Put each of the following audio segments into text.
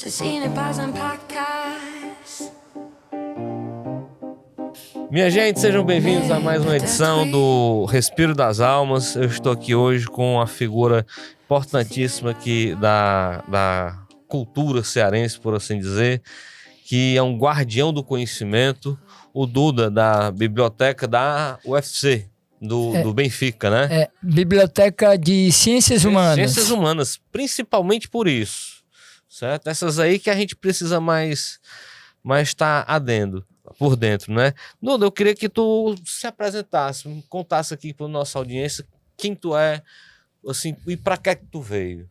Cecília Paz and Podcast. Minha gente, sejam bem-vindos a mais uma edição do Respiro das Almas. Eu estou aqui hoje com uma figura importantíssima aqui da cultura cearense, por assim dizer, que é um guardião do conhecimento, o Duda, da biblioteca da UFC, do Benfica, né? Biblioteca de Ciências Humanas. Ciências Humanas, principalmente por isso, certo? Essas aí que a gente precisa mais estar por dentro, né? Duda, eu queria que tu se apresentasse, me contasse aqui para nossa audiência quem tu é, assim, e para que tu veio,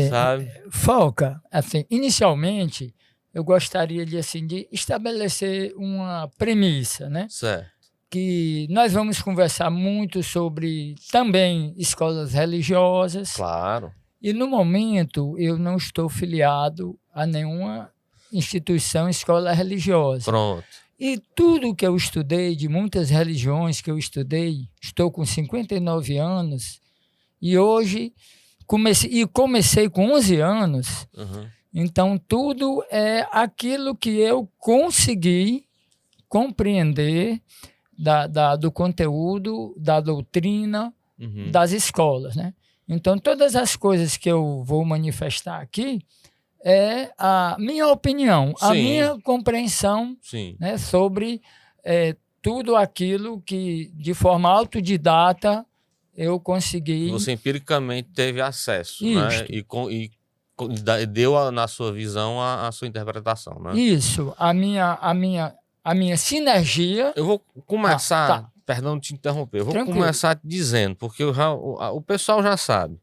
sabe? Foca, assim, inicialmente eu gostaria de estabelecer uma premissa, né? Certo. Que nós vamos conversar muito sobre também escolas religiosas. Claro. E no momento eu não estou filiado a nenhuma instituição, escola religiosa. Pronto. E tudo que eu estudei, de muitas religiões que eu estudei, estou com 59 anos, e hoje comecei com 11 anos, então tudo é aquilo que eu consegui compreender do conteúdo, da doutrina, das escolas, né? Então todas as coisas que eu vou manifestar aqui é a minha opinião, a minha compreensão, né, sobre tudo aquilo que, de forma autodidata, eu consegui. Você empiricamente teve acesso, né? E deu na sua visão a sua interpretação, né? Isso, a minha sinergia. Eu vou começar, perdão de te interromper, eu vou começar dizendo, porque o pessoal já sabe.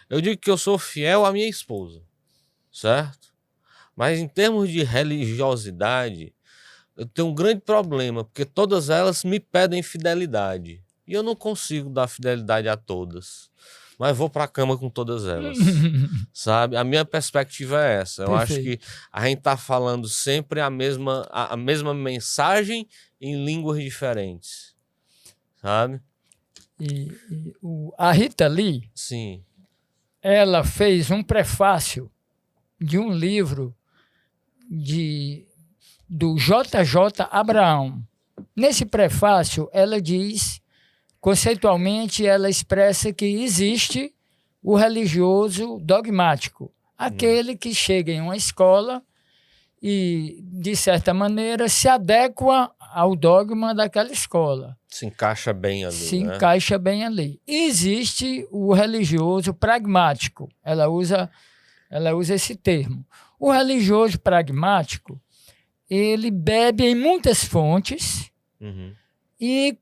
Eu digo que eu sou fiel à minha esposa, certo? Mas em termos de religiosidade, eu tenho um grande problema, porque todas elas me pedem fidelidade. E eu não consigo dar fidelidade a todas. Mas vou para a cama com todas elas, sabe? A minha perspectiva é essa. Eu acho que a gente está falando sempre a mesma mensagem em línguas diferentes, sabe? A Rita Lee, sim, ela fez um prefácio de um livro do J.J. Abraham. Nesse prefácio, ela diz, conceitualmente, ela expressa que existe o religioso dogmático, aquele que chega em uma escola e, de certa maneira, se adequa ao dogma daquela escola. Se encaixa bem ali. Se encaixa bem ali. E existe o religioso pragmático. Ela usa esse termo. O religioso pragmático, ele bebe em muitas fontes e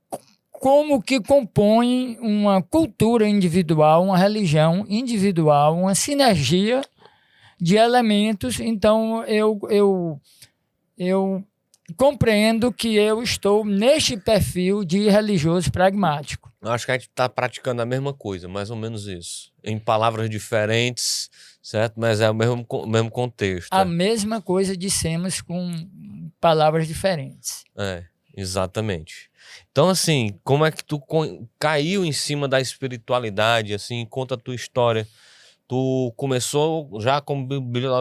como que compõe uma cultura individual, uma religião individual, uma sinergia de elementos. Então, eu compreendo que eu estou neste perfil de religioso pragmático. Eu acho que a gente está praticando a mesma coisa, mais ou menos isso. Em palavras diferentes, certo? Mas é o mesmo contexto. A mesma coisa dissemos com palavras diferentes. Exatamente. Então, assim, como é que tu caiu em cima da espiritualidade, assim? Conta a tua história. Tu começou já como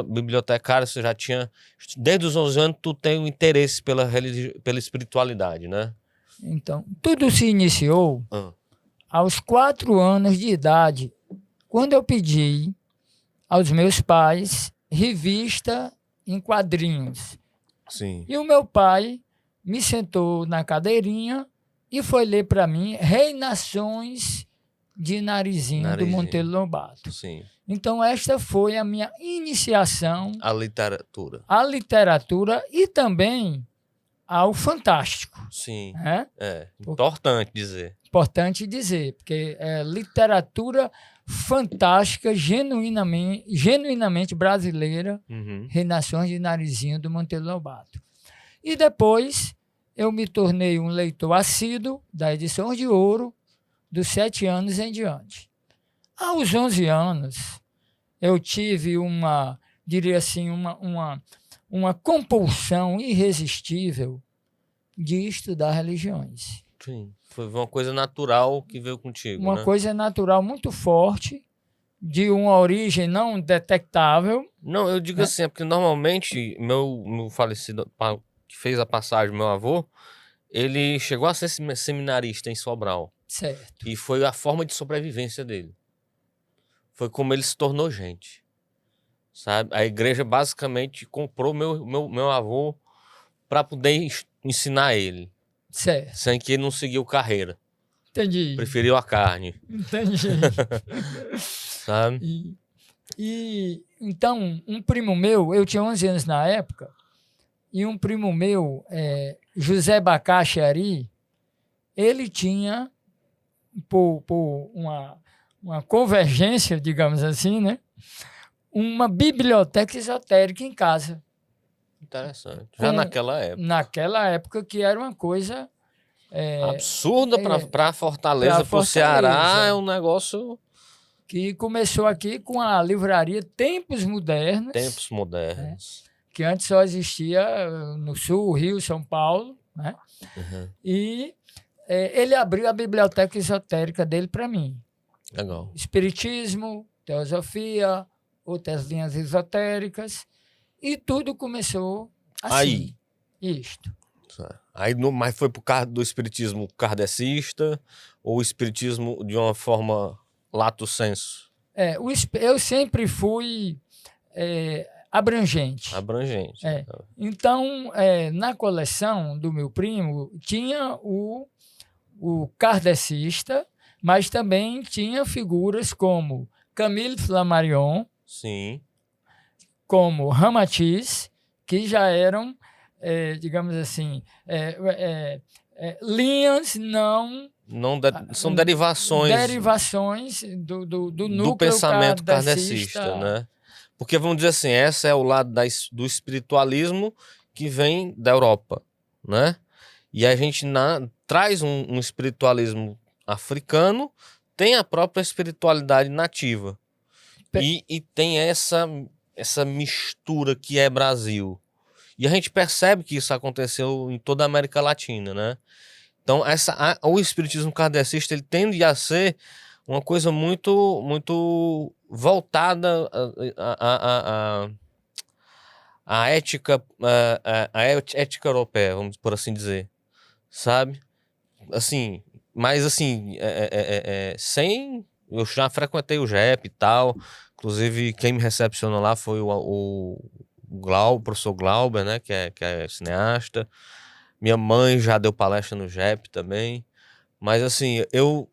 bibliotecário, você já tinha... Desde os 11 anos, tu tem um interesse pela espiritualidade, né? Então, tudo se iniciou aos 4 anos de idade, quando eu pedi aos meus pais revista em quadrinhos. Sim. E o meu pai me sentou na cadeirinha e foi ler para mim Reinações de Narizinho do Monteiro Lobato. Sim. Então esta foi a minha iniciação à literatura. À literatura e também ao fantástico. Sim. Importante dizer. Importante dizer, porque é literatura fantástica, genuinamente brasileira, Reinações de Narizinho do Monteiro Lobato. E depois eu me tornei um leitor assíduo da edição de ouro dos 7 anos em diante. Aos 11 anos, eu tive uma compulsão irresistível de estudar religiões. Sim, foi uma coisa natural que veio contigo, Uma coisa natural muito forte de uma origem não detectável. Não, eu digo assim, é porque normalmente meu falecido, que fez a passagem, meu avô, ele chegou a ser seminarista em Sobral. Certo. E foi a forma de sobrevivência dele. Foi como ele se tornou gente. Sabe? A igreja basicamente comprou meu avô para poder ensinar ele. Certo. Sem que ele não seguiu carreira. Entendi. Preferiu a carne. Entendi. Sabe? Então, um primo meu, eu tinha 11 anos na época, e um primo meu, José Bacache Ari, ele tinha, por uma convergência, digamos assim, né, uma biblioteca esotérica em casa. Interessante. Já naquela época. Naquela época que era uma coisa... absurda para Fortaleza, para o Ceará, é um negócio... Que começou aqui com a livraria Tempos Modernos. Tempos Modernos. Que antes só existia no Sul, Rio, São Paulo, né? Uhum. E ele abriu a biblioteca esotérica dele para mim. Legal. Espiritismo, teosofia, outras linhas esotéricas, e tudo começou assim. Aí. Isto. Aí, mas foi por causa do espiritismo kardecista ou o espiritismo de uma forma lato sensu? Eu sempre fui abrangente. Abrangente. Então, na coleção do meu primo, tinha o kardecista, mas também tinha figuras como Camille Flammarion, sim, como Ramatiz, que já eram, digamos assim, linhas são derivações do núcleo do pensamento kardecista, né? Porque, vamos dizer assim, essa é o lado do espiritualismo que vem da Europa, né? E a gente traz um espiritualismo africano, tem a própria espiritualidade nativa. E tem essa mistura que é Brasil. E a gente percebe que isso aconteceu em toda a América Latina, né? Então, o espiritismo kardecista, ele tende a ser uma coisa muito, muito voltada à ética, à ética europeia, vamos por assim dizer, sabe? Assim, mas assim, sem... Eu já frequentei o JEP e tal, inclusive quem me recepcionou lá foi o professor Glauber, né, que é cineasta. Minha mãe já deu palestra no JEP também. Mas assim, eu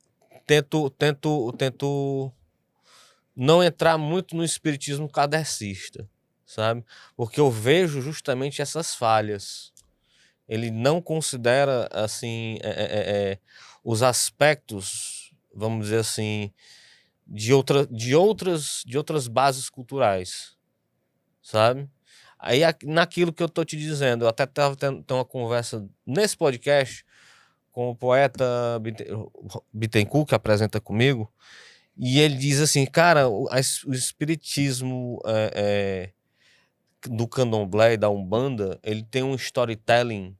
tento não entrar muito no espiritismo kardecista, sabe? Porque eu vejo justamente essas falhas. Ele não considera, assim, os aspectos, vamos dizer assim, de outras bases culturais, sabe? Aí, naquilo que eu tô te dizendo, eu até estava tendo uma conversa nesse podcast com o poeta Bittencourt, que apresenta comigo, e ele diz assim, cara, o espiritismo do candomblé e da Umbanda, ele tem um storytelling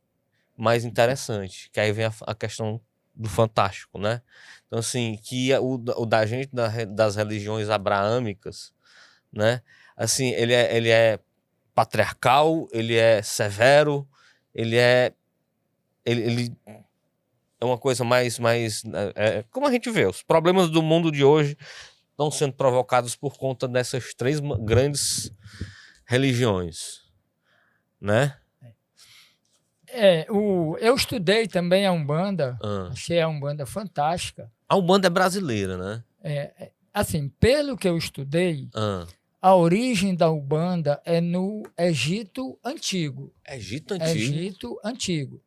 mais interessante, que aí vem a questão do fantástico, né? Então, assim, que o da gente, das religiões abraâmicas, né? Assim, ele é patriarcal, ele é severo, ele é uma coisa mais como a gente vê, os problemas do mundo de hoje estão sendo provocados por conta dessas três grandes religiões, né? Eu estudei também a Umbanda, achei a Umbanda fantástica. A Umbanda é brasileira, né? Assim, pelo que eu estudei, a origem da Umbanda é no Egito Antigo. Egito Antigo? Egito Antigo.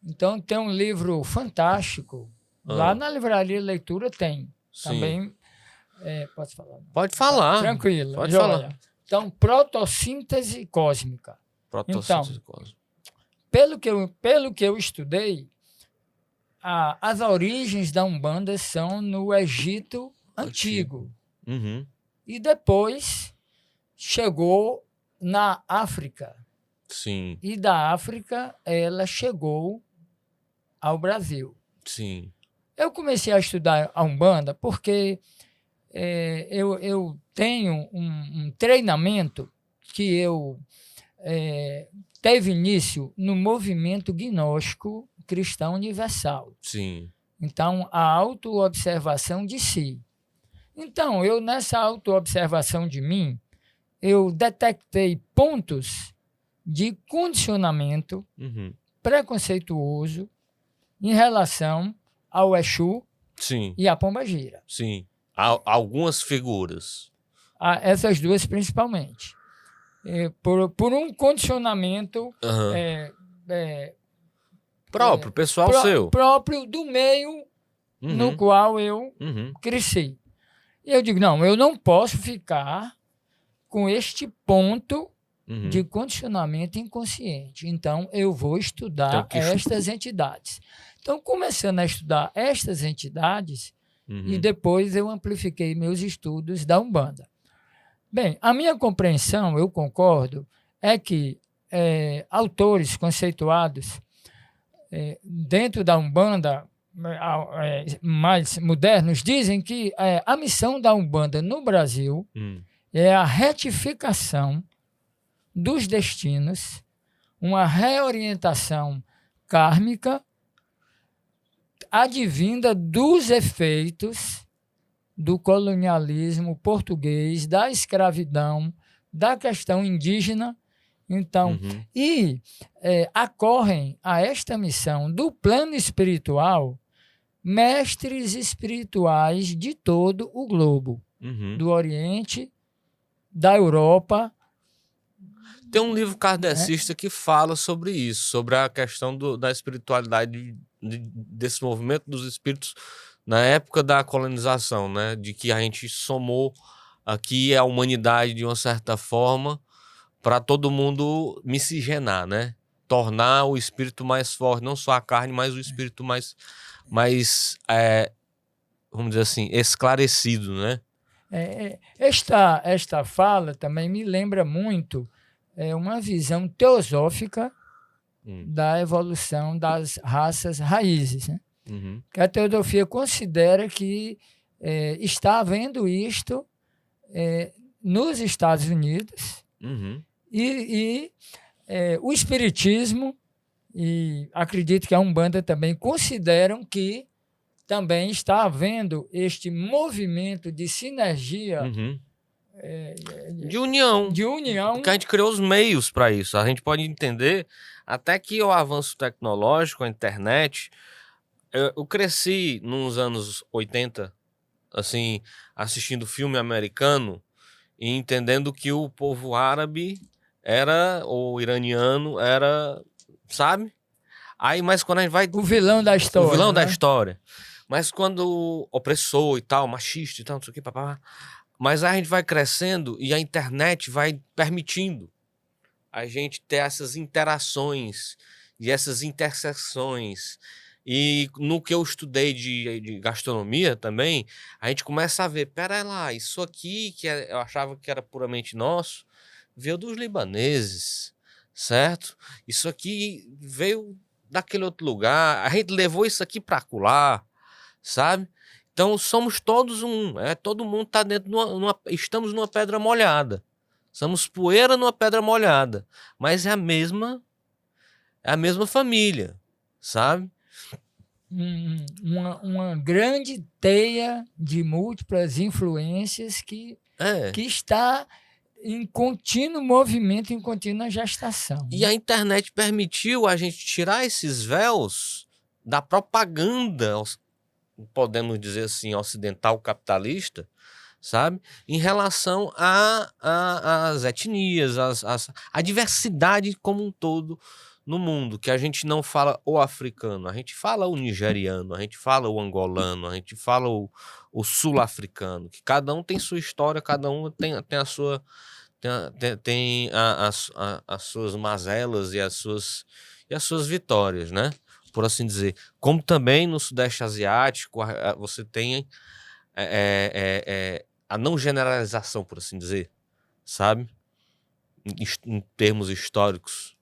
Então, tem um livro fantástico. Lá na Livraria Leitura tem. Sim. Também. Posso falar? Pode falar. Tranquilo. Pode falar. Então, protossíntese cósmica. Protossíntese cósmica. Pelo que eu estudei, as origens da Umbanda são no Egito Antigo. Uhum. E depois chegou na África. Sim. E da África ela chegou ao Brasil. Sim. Eu comecei a estudar a Umbanda porque eu tenho um treinamento que teve início no movimento gnóstico cristão universal. Sim. Então, a autoobservação de si. Então, nessa autoobservação de mim, eu detectei pontos de condicionamento preconceituoso em relação ao Exu Sim. e à Pombagira. Sim. Algumas figuras. Essas duas principalmente. Por um condicionamento próprio, pessoal seu. Próprio do meio no qual eu cresci. E eu digo, não, eu não posso ficar com este ponto de condicionamento inconsciente. Então, eu vou estudar estas entidades. Então, começando a estudar estas entidades, e depois eu amplifiquei meus estudos da Umbanda. Bem, a minha compreensão, eu concordo, é que autores conceituados dentro da Umbanda, mais modernos, dizem que a missão da Umbanda no Brasil é a retificação dos destinos, uma reorientação kármica advinda dos efeitos do colonialismo português, da escravidão, da questão indígena. Então, acorrem a esta missão do plano espiritual mestres espirituais de todo o globo, do Oriente, da Europa. Tem um livro kardecista que fala sobre isso, sobre a questão da espiritualidade desse movimento dos espíritos na época da colonização, né? De que a gente somou aqui a humanidade de uma certa forma para todo mundo miscigenar, né? Tornar o espírito mais forte, não só a carne, mas o espírito mais vamos dizer assim, esclarecido, né? Esta fala também me lembra muito uma visão teosófica da evolução das raças raízes, né? Que a teosofia considera que está havendo isto nos Estados Unidos e o espiritismo e acredito que a Umbanda também consideram que também está havendo este movimento de sinergia, de união. Porque a gente criou os meios para isso. A gente pode entender até que o avanço tecnológico, a internet. Eu cresci nos anos 80, assim, assistindo filme americano e entendendo que o povo árabe ou iraniano era, sabe? Aí, mas quando a gente vai... O vilão da história. O vilão da história. Mas quando opressor e tal, machista e tal, não sei o que, papá. Mas aí a gente vai crescendo e a internet vai permitindo a gente ter essas interações e essas interseções. E no que eu estudei de gastronomia também, a gente começa a ver, pera lá, isso aqui que eu achava que era puramente nosso, veio dos libaneses, certo? Isso aqui veio daquele outro lugar, a gente levou isso aqui para acolá, sabe? Então somos todos todo mundo está dentro estamos numa pedra molhada, somos poeira numa pedra molhada, mas é a mesma família, sabe? Uma grande teia de múltiplas influências que está em contínuo movimento, em contínua gestação. E a internet permitiu a gente tirar esses véus da propaganda, podemos dizer assim, ocidental capitalista, sabe? Em relação às etnias, a diversidade como um todo no mundo, que a gente não fala o africano, a gente fala o nigeriano, a gente fala o angolano, a gente fala o sul-africano, que cada um tem sua história, cada um tem a sua... tem as suas mazelas e as suas vitórias, né? Por assim dizer. Como também no Sudeste Asiático, você tem a não generalização, por assim dizer, sabe? Em termos históricos.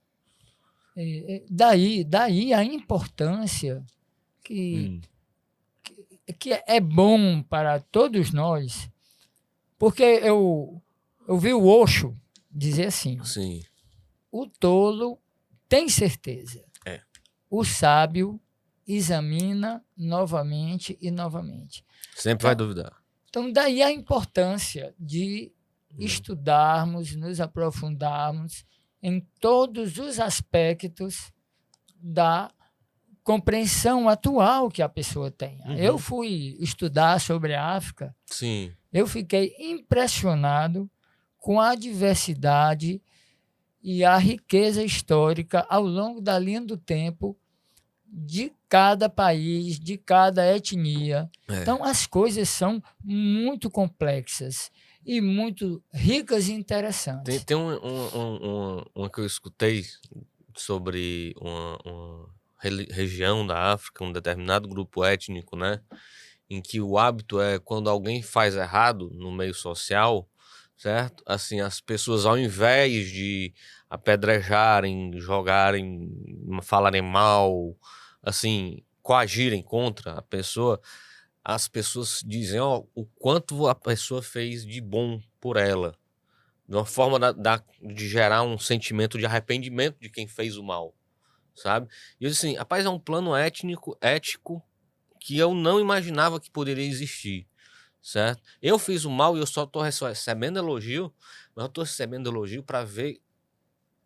Daí a importância que é bom para todos nós Porque eu vi o Osho dizer assim, Sim. o tolo tem certeza. O sábio examina novamente e novamente. Sempre vai duvidar. Então, daí a importância de estudarmos, nos aprofundarmos em todos os aspectos da compreensão atual que a pessoa tem. Eu fui estudar sobre a África. Sim. Eu fiquei impressionado com a diversidade e a riqueza histórica ao longo da linha do tempo de cada país, de cada etnia. Então, as coisas são muito complexas e muito ricas e interessantes. Tem uma que eu escutei sobre uma região da África, um determinado grupo étnico, né? Em que o hábito é quando alguém faz errado no meio social, certo? Assim, as pessoas, ao invés de apedrejarem, jogarem, falarem mal, assim, coagirem contra a pessoa, as pessoas dizem, ó, o quanto a pessoa fez de bom por ela. De uma forma de gerar um sentimento de arrependimento de quem fez o mal, sabe? E eu disse assim, rapaz, é um plano ético que eu não imaginava que poderia existir, certo? Eu fiz o mal e eu só tô recebendo elogio, mas eu tô recebendo elogio para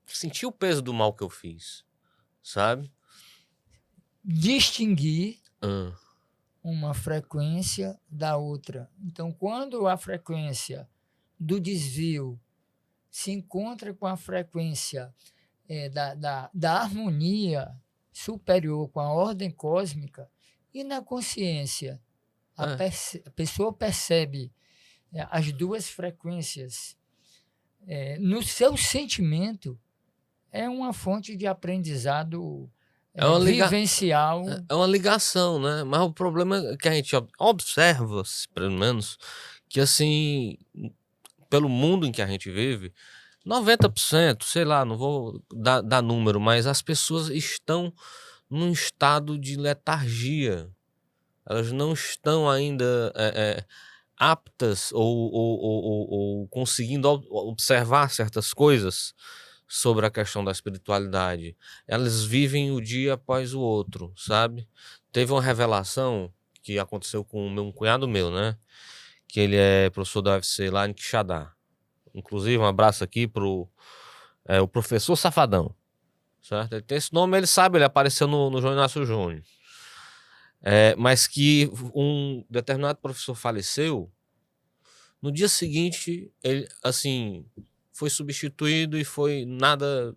sentir o peso do mal que eu fiz, sabe? Distinguir uma frequência da outra. Então, quando a frequência do desvio se encontra com a frequência da harmonia superior, com a ordem cósmica, e na consciência, a pessoa percebe as duas frequências no seu sentimento, é uma fonte de aprendizado vivencial. É uma ligação, né? Mas o problema é que a gente observa, pelo menos, que assim, pelo mundo em que a gente vive, 90%, sei lá, não vou dar número, mas as pessoas estão num estado de letargia. Elas não estão ainda aptas ou conseguindo observar certas coisas sobre a questão da espiritualidade. Elas vivem o dia após o outro, sabe? Teve uma revelação que aconteceu com um cunhado meu, né? Que ele é professor da UFC lá em Quixadá. Inclusive, um abraço aqui pro o professor Safadão, certo? Ele tem esse nome, ele sabe, ele apareceu no João Inácio Júnior. Mas que um determinado professor faleceu, no dia seguinte, ele, assim, foi substituído e foi nada...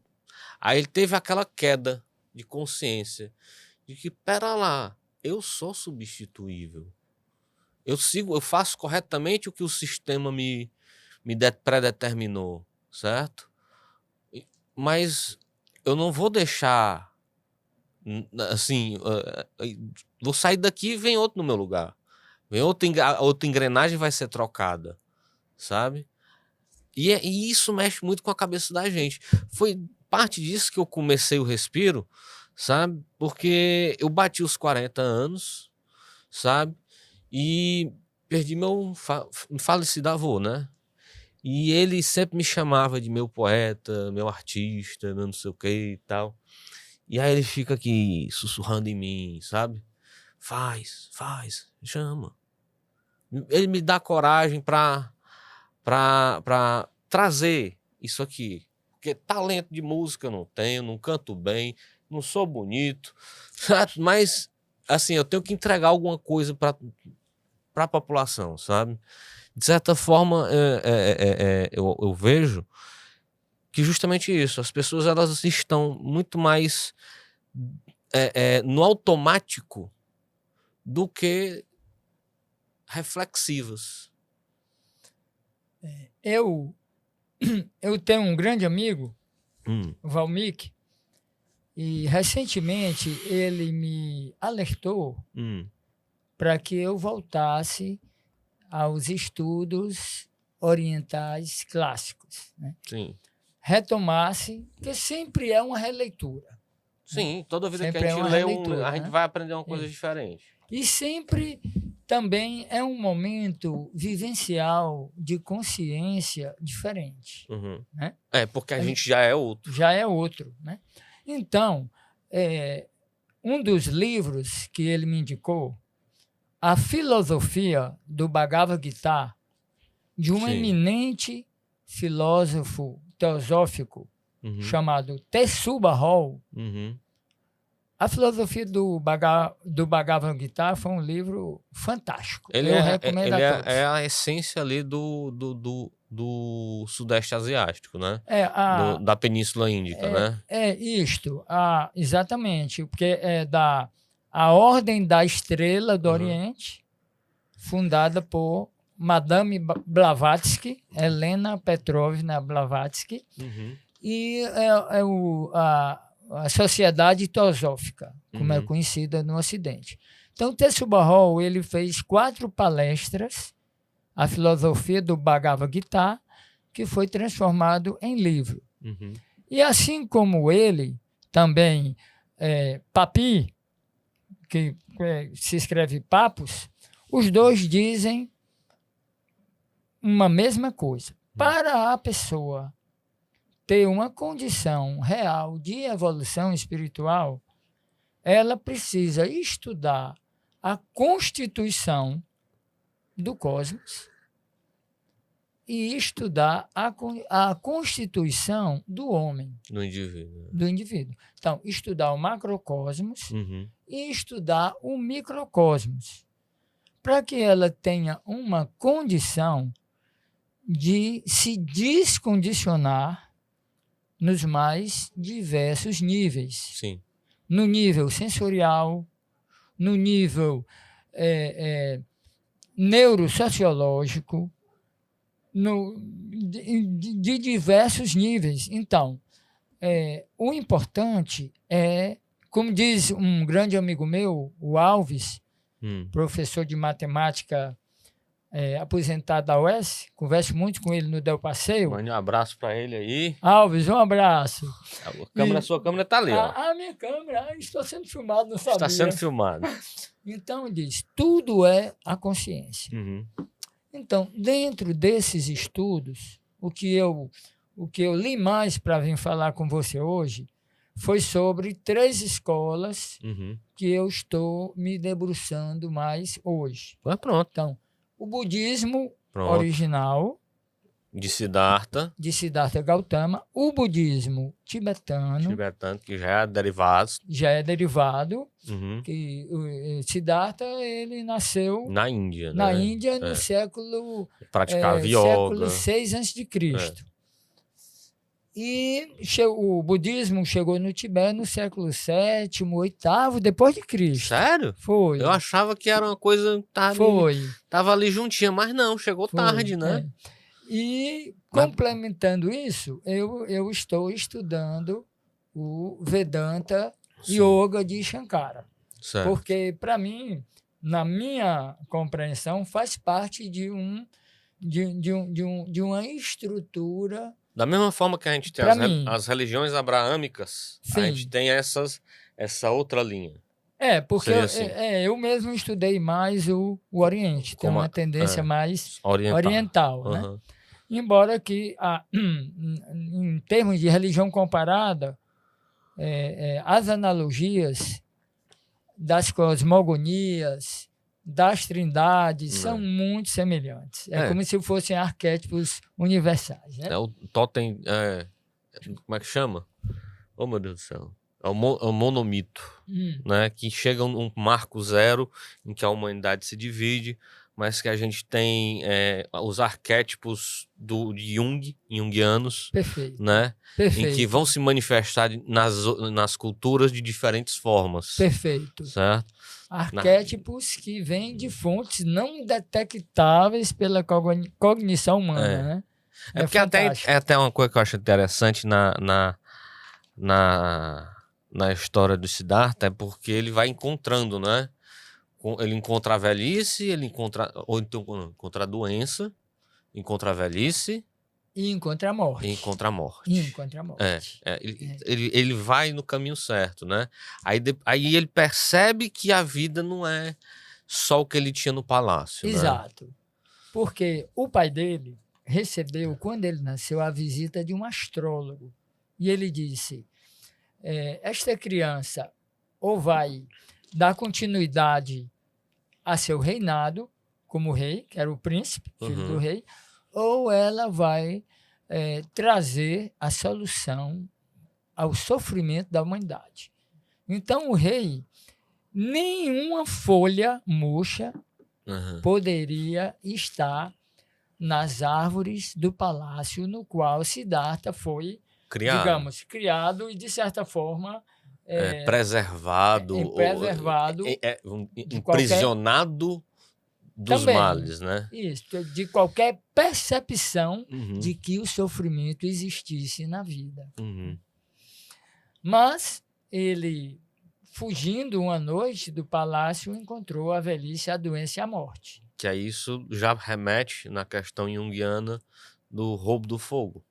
Aí ele teve aquela queda de consciência, de que, pera lá, eu sou substituível. Eu faço corretamente o que o sistema me predeterminou, certo? Mas eu não vou deixar, assim, vou sair daqui e vem outro no meu lugar. Vem outra engrenagem vai ser trocada, sabe? E isso mexe muito com a cabeça da gente. Foi parte disso que eu comecei o Respiro, sabe? Porque eu bati os 40 anos, sabe? E perdi meu falecido avô, né? E ele sempre me chamava de meu poeta, meu artista, meu não sei o que e tal. E aí ele fica aqui sussurrando em mim, sabe? Faz, chama. Ele me dá coragem pra trazer isso aqui. Porque talento de música eu não tenho, não canto bem, não sou bonito, sabe? Mas, assim, eu tenho que entregar alguma coisa pra população, sabe? De certa forma, eu vejo que justamente isso, as pessoas elas estão muito mais no automático do que reflexivas. Eu tenho um grande amigo, Valmik, e recentemente ele me alertou para que eu voltasse aos estudos orientais clássicos, né? Sim. Retomasse, porque sempre é uma releitura. Sim, toda vida sempre que a gente lê, releitura, a gente vai aprender uma coisa diferente. E sempre também é um momento vivencial de consciência diferente. Né? Porque a gente já é outro. Já é outro. Né? Então, um dos livros que ele me indicou, A Filosofia do Bhagavad Gita, de um eminente filósofo teosófico chamado Tessubba Hall. A Filosofia do Bhagavad Gita foi um livro fantástico. Eu recomendo a todos. É a essência ali do Sudeste Asiático, né? Da Península Índica, né? Exatamente, porque é a Ordem da Estrela do Oriente, fundada por Madame Blavatsky, Helena Petrovna Blavatsky, e a Sociedade Teosófica, como é conhecida no Ocidente. Então, Tessubba Hall, ele fez 4 palestras, A Filosofia do Bhagavad Gita, que foi transformado em livro. E assim como ele, também Papi, que se escreve Papos, os dois dizem uma mesma coisa. Para a pessoa ter uma condição real de evolução espiritual, ela precisa estudar a constituição do cosmos e estudar a constituição do homem. Do indivíduo. Do indivíduo. Então, estudar o macrocosmos e estudar o microcosmos, para que ela tenha uma condição de se descondicionar nos mais diversos níveis. Sim. No nível sensorial, no nível neurosociológico, de diversos níveis. Então, o importante é, como diz um grande amigo meu, o Alves, professor de matemática aposentado da UES, converso muito com ele no Del Passeio. Mande um abraço para ele aí. Alves, um abraço. Sua câmera está ali. A minha câmera, estou sendo filmado, não sabia. Está sendo filmado. Então, ele diz, tudo é a consciência. Então, dentro desses estudos, o que eu li mais para vir falar com você hoje foi sobre 3 escolas que eu estou me debruçando mais hoje. Pronto. Então, o budismo original, de Siddhartha Gautama, o budismo tibetano, que já é derivado. Que Siddhartha, ele nasceu na Índia, na Índia no século praticava yoga. século 6 a.C. E o budismo chegou no Tibete no século 7º, 8º, depois de Cristo. Sério? Foi. Eu achava que era uma coisa tava ali juntinha, mas não, chegou tarde, né? E complementando isso, eu estou estudando o Vedanta Yoga de Shankara. Certo. Porque, para mim, na minha compreensão, faz parte de uma estrutura. Da mesma forma que a gente tem as religiões abraâmicas, a gente tem essa outra linha. Porque eu mesmo estudei mais o Oriente, tem uma tendência mais oriental, né? Embora que, em termos de religião comparada, as analogias das cosmogonias, das trindades, são muito semelhantes. Como se fossem arquétipos universais. Né? O totem, como é que chama? Oh, meu Deus do céu. É o monomito, né? Que chega um marco zero em que a humanidade se divide, mas que a gente tem os arquétipos de junguianos, Perfeito. Né? Perfeito. Em que vão se manifestar nas culturas de diferentes formas. Perfeito. Certo? Arquétipos que vêm de fontes não detectáveis pela cognição humana, né? Porque até uma coisa que eu acho interessante na história do Siddhartha, é porque ele vai encontrando, né? Ele encontra a velhice, ou então encontra a doença, encontra a velhice. E encontra a morte. Ele vai no caminho certo, né? Aí ele percebe que a vida não é só o que ele tinha no palácio. Exato. Né? Porque o pai dele recebeu, quando ele nasceu, a visita de um astrólogo. E ele disse, esta criança ou vai dar continuidade a seu reinado, como rei, que era o príncipe, filho do rei, ou ela vai trazer a solução ao sofrimento da humanidade. Então, o rei, nenhuma folha murcha poderia estar nas árvores do palácio no qual Siddhartha foi, criado e, de certa forma, preservado, aprisionado dos também, males, né? Isso, de qualquer percepção de que o sofrimento existisse na vida. Mas ele, fugindo uma noite do palácio, encontrou a velhice, a doença e a morte. Que é isso já remete na questão junguiana do roubo do fogo,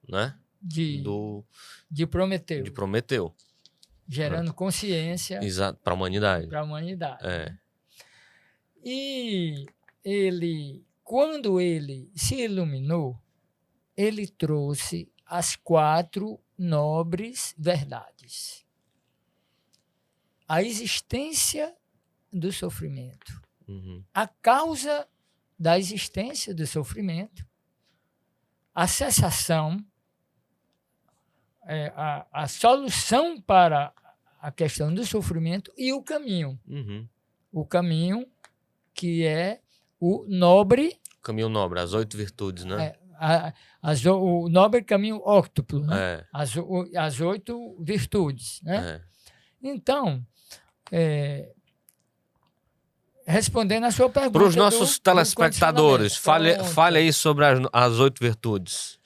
né? De Prometeu. De Prometeu. Gerando consciência. Exato, para a humanidade. Para a humanidade. E ele, quando ele se iluminou, ele trouxe as 4 nobres verdades. A existência do sofrimento, a causa da existência do sofrimento, a cessação, a solução para a questão do sofrimento e o caminho. O caminho que é o nobre... Caminho nobre, as 8 virtudes, né? O nobre caminho óctuplo, né? As 8 virtudes, né? Então, respondendo a sua pergunta... Para os nossos telespectadores, fale aí sobre as 8 virtudes.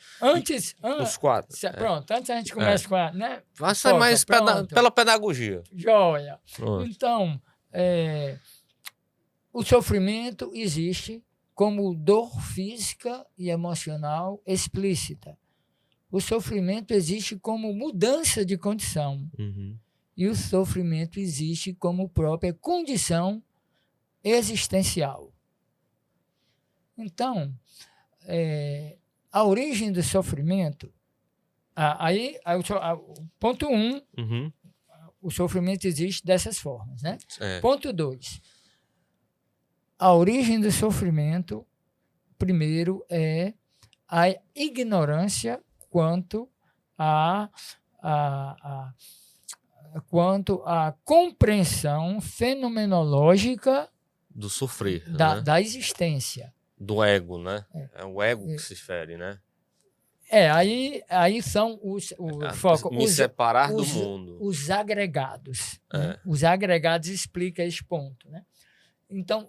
Os 4. Pronto, antes a gente começa com a... Né? Vai ser mais pela pedagogia. Joia. Então, o sofrimento existe como dor física e emocional explícita. O sofrimento existe como mudança de condição. E o sofrimento existe como própria condição existencial. Então, a origem do sofrimento, ponto 1, o sofrimento existe dessas formas, né? Ponto 2, a origem do sofrimento, primeiro, é a ignorância quanto à compreensão fenomenológica do sofrer, da existência. Do ego, né? É o ego que se fere, né? Aí são separar do mundo. Os agregados. Né? Os agregados explicam esse ponto, né? Então,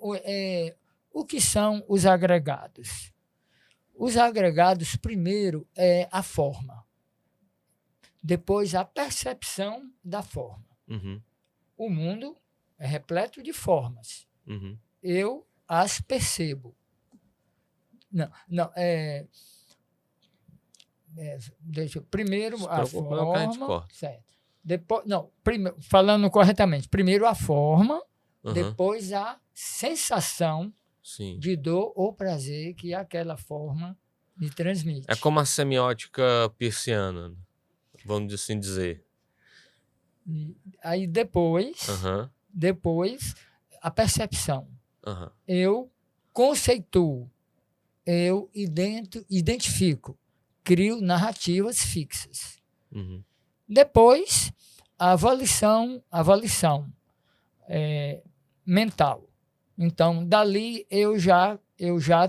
o que são os agregados? Os agregados, primeiro, é a forma. Depois, a percepção da forma. O mundo é repleto de formas. Eu as percebo. Primeiro a forma. Certo. Depois, falando corretamente, primeiro a forma, depois a sensação de dor ou prazer que aquela forma me transmite. É como a semiótica peirciana, vamos assim dizer. Aí depois a percepção. Eu conceituo, eu identifico, crio narrativas fixas. Depois, a avaliação mental. Então, dali eu já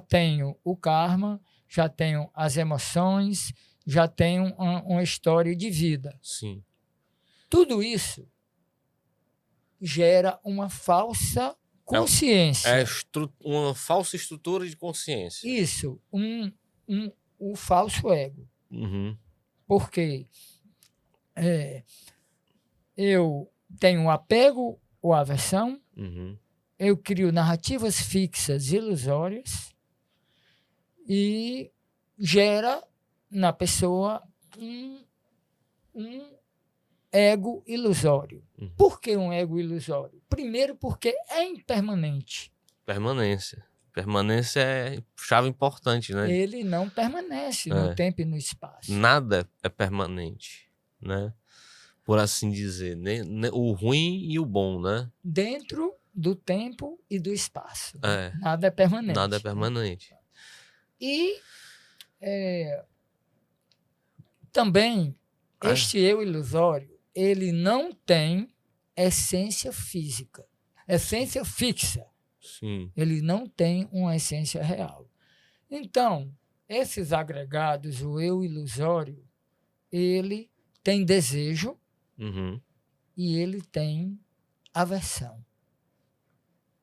tenho o karma, já tenho as emoções, já tenho uma história de vida. Sim. Tudo isso gera uma falsa consciência. Uma falsa estrutura de consciência. Isso, o falso ego. Porque eu tenho apego ou aversão, eu crio narrativas fixas, ilusórias, e gera na pessoa um ego ilusório. Por que um ego ilusório? Primeiro, porque é impermanente. Permanência. Permanência é chave importante, né? Ele não permanece no tempo e no espaço. Nada é permanente, né? Por assim dizer, né? O ruim e o bom, né? Dentro do tempo e do espaço. Nada é permanente. Nada é permanente. Né? E também, este eu ilusório, ele não tem essência física, essência fixa. Sim. Ele não tem uma essência real. Então, esses agregados, o eu ilusório, ele tem desejo e ele tem aversão.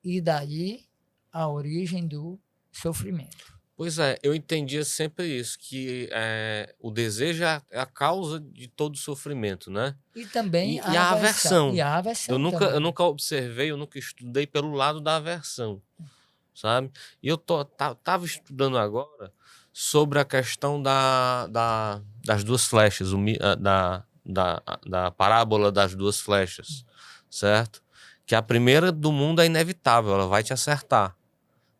E daí a origem do sofrimento. Pois é, eu entendia sempre isso, que o desejo é a causa de todo sofrimento, né? E também a aversão. E a aversão eu nunca observei, eu nunca estudei pelo lado da aversão, sabe? E eu tava estudando agora sobre a questão das duas flechas, da parábola das duas flechas, certo? Que a primeira do mundo é inevitável, ela vai te acertar.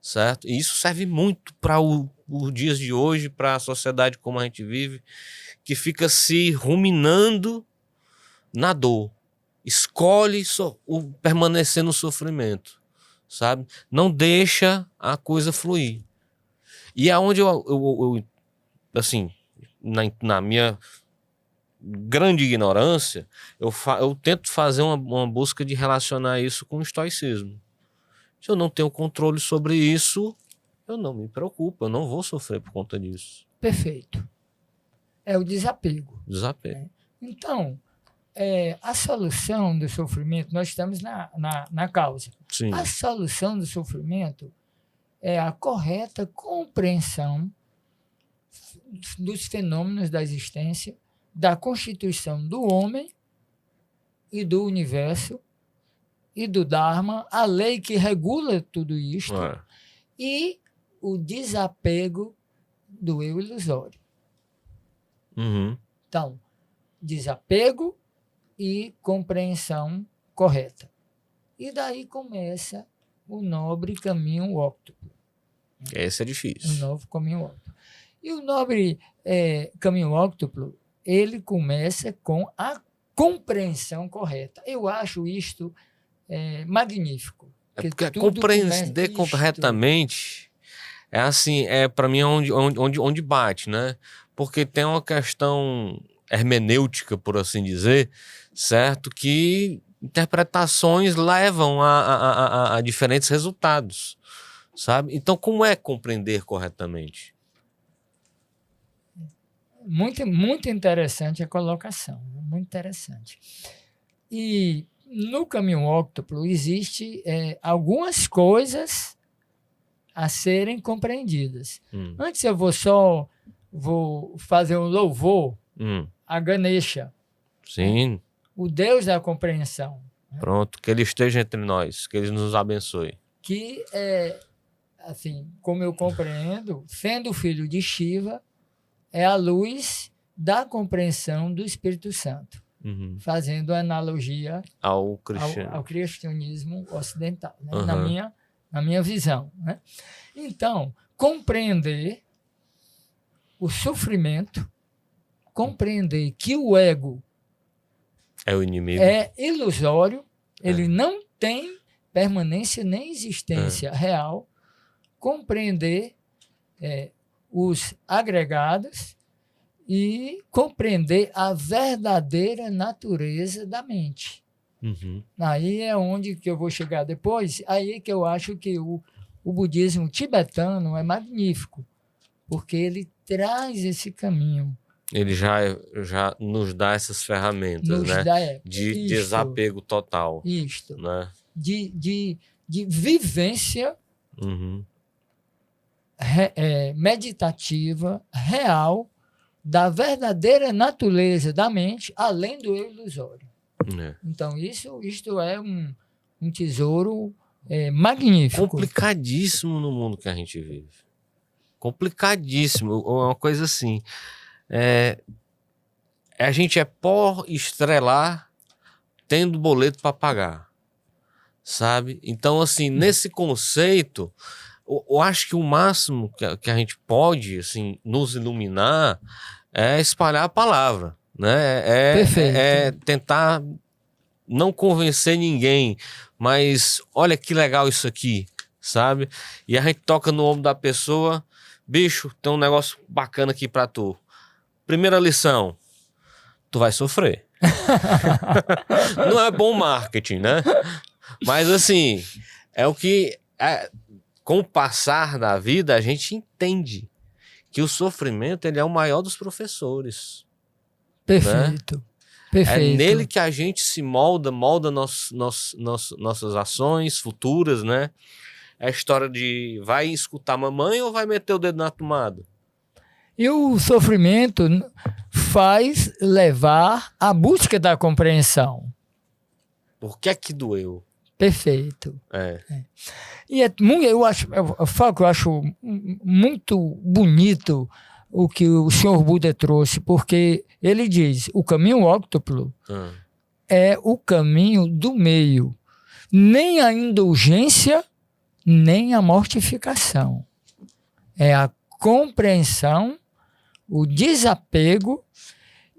Certo? E isso serve muito para os dias de hoje, para a sociedade como a gente vive, que fica se ruminando na dor. Escolhe permanecer no sofrimento, sabe? Não deixa a coisa fluir. E é onde eu assim, na minha grande ignorância, eu tento fazer uma busca de relacionar isso com o estoicismo. Se eu não tenho controle sobre isso, eu não me preocupo, eu não vou sofrer por conta disso. Perfeito. É o desapego. Desapego. Então, a solução do sofrimento, nós estamos na causa. Sim. A solução do sofrimento é a correta compreensão dos fenômenos da existência, da constituição do homem e do universo, e do Dharma, a lei que regula tudo isto, e o desapego do eu ilusório. Então, desapego e compreensão correta. E daí começa o nobre caminho óctuplo. Esse é difícil. O novo caminho óctuplo. E o nobre caminho óctuplo, ele começa com a compreensão correta. Eu acho isto magnífico. Porque compreender corretamente é assim, para mim onde bate, né? Porque tem uma questão hermenêutica, por assim dizer, certo? Que interpretações levam a diferentes resultados, sabe? Então, como é compreender corretamente? Muito, muito interessante a colocação, muito interessante. E no caminho óctuplo existe algumas coisas a serem compreendidas. Antes eu vou fazer um louvor a Ganesha. Sim. O Deus da compreensão. Pronto, que ele esteja entre nós, que ele nos abençoe. Que, assim, como eu compreendo, sendo filho de Shiva, é a luz da compreensão do Espírito Santo. Fazendo analogia ao cristianismo ocidental, né? na minha visão. Né? Então, compreender o sofrimento, compreender que o ego é o inimigo, é ilusório, ele não tem permanência nem existência real, compreender os agregados e compreender a verdadeira natureza da mente. Aí é onde que eu vou chegar depois, aí que eu acho que o budismo tibetano é magnífico, porque ele traz esse caminho. Ele já nos dá essas ferramentas, né? De desapego total. Isto. Né? De vivência meditativa, real, da verdadeira natureza da mente, além do eu ilusório. Então, isto é um tesouro magnífico. Complicadíssimo no mundo que a gente vive. Complicadíssimo. Uma coisa assim. É A gente é pó estrelar tendo boleto para pagar, sabe? Então, assim, nesse conceito, eu acho que o máximo que a gente pode, assim, nos iluminar é espalhar a palavra, né? É tentar não convencer ninguém, mas olha que legal isso aqui, sabe? E a gente toca no ombro da pessoa, bicho, tem um negócio bacana aqui pra tu. Primeira lição, tu vai sofrer. Não é bom marketing, né? Mas assim, é o que com o passar da vida a gente entende que o sofrimento ele é o maior dos professores. Perfeito. Né? Perfeito. É nele que a gente se molda nossas ações futuras, né? É a história de vai escutar mamãe ou vai meter o dedo na tomada? E o sofrimento faz levar à busca da compreensão. Por que é que doeu? Perfeito. É. E eu acho muito bonito o que o Senhor Buda trouxe, porque ele diz, o caminho óctuplo é o caminho do meio. Nem a indulgência, nem a mortificação. É a compreensão, o desapego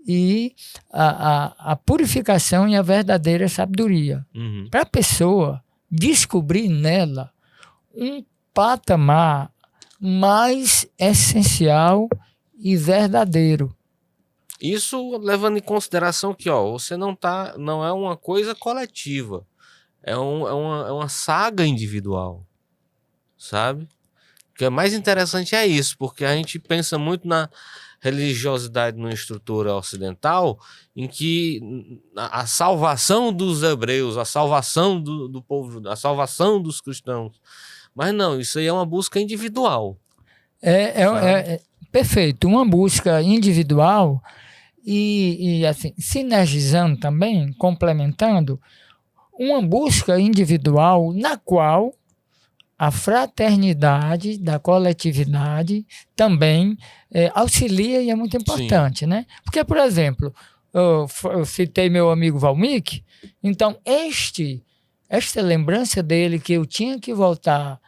e a purificação e a verdadeira sabedoria. Uhum. Para a pessoa descobrir nela um patamar mais essencial e verdadeiro. Isso levando em consideração que você não é uma coisa coletiva, é uma saga individual, sabe? O que é mais interessante é isso, porque a gente pensa muito na religiosidade numa estrutura ocidental, em que a salvação dos hebreus, a salvação do povo, a salvação dos cristãos. Mas não, isso aí é uma busca individual. É perfeito, uma busca individual e assim, sinergizando também, complementando, uma busca individual na qual a fraternidade da coletividade também auxilia e é muito importante, né? Porque, por exemplo, eu citei meu amigo Valmik, então esta lembrança dele que eu tinha que voltar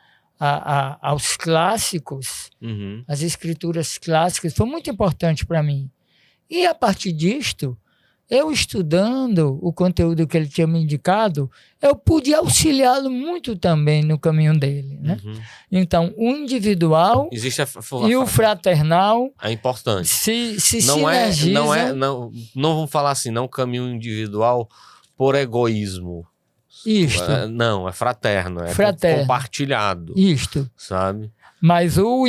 aos clássicos, às escrituras clássicas, foi muito importante para mim. E a partir disto, eu estudando o conteúdo que ele tinha me indicado, eu pude auxiliá-lo muito também no caminho dele, né? Então, o individual e o fraternal é importante. se sinergizam. Não vamos falar assim, não caminho individual por egoísmo. Isto. Não, é fraterno, compartilhado. Isto. Sabe? Mas o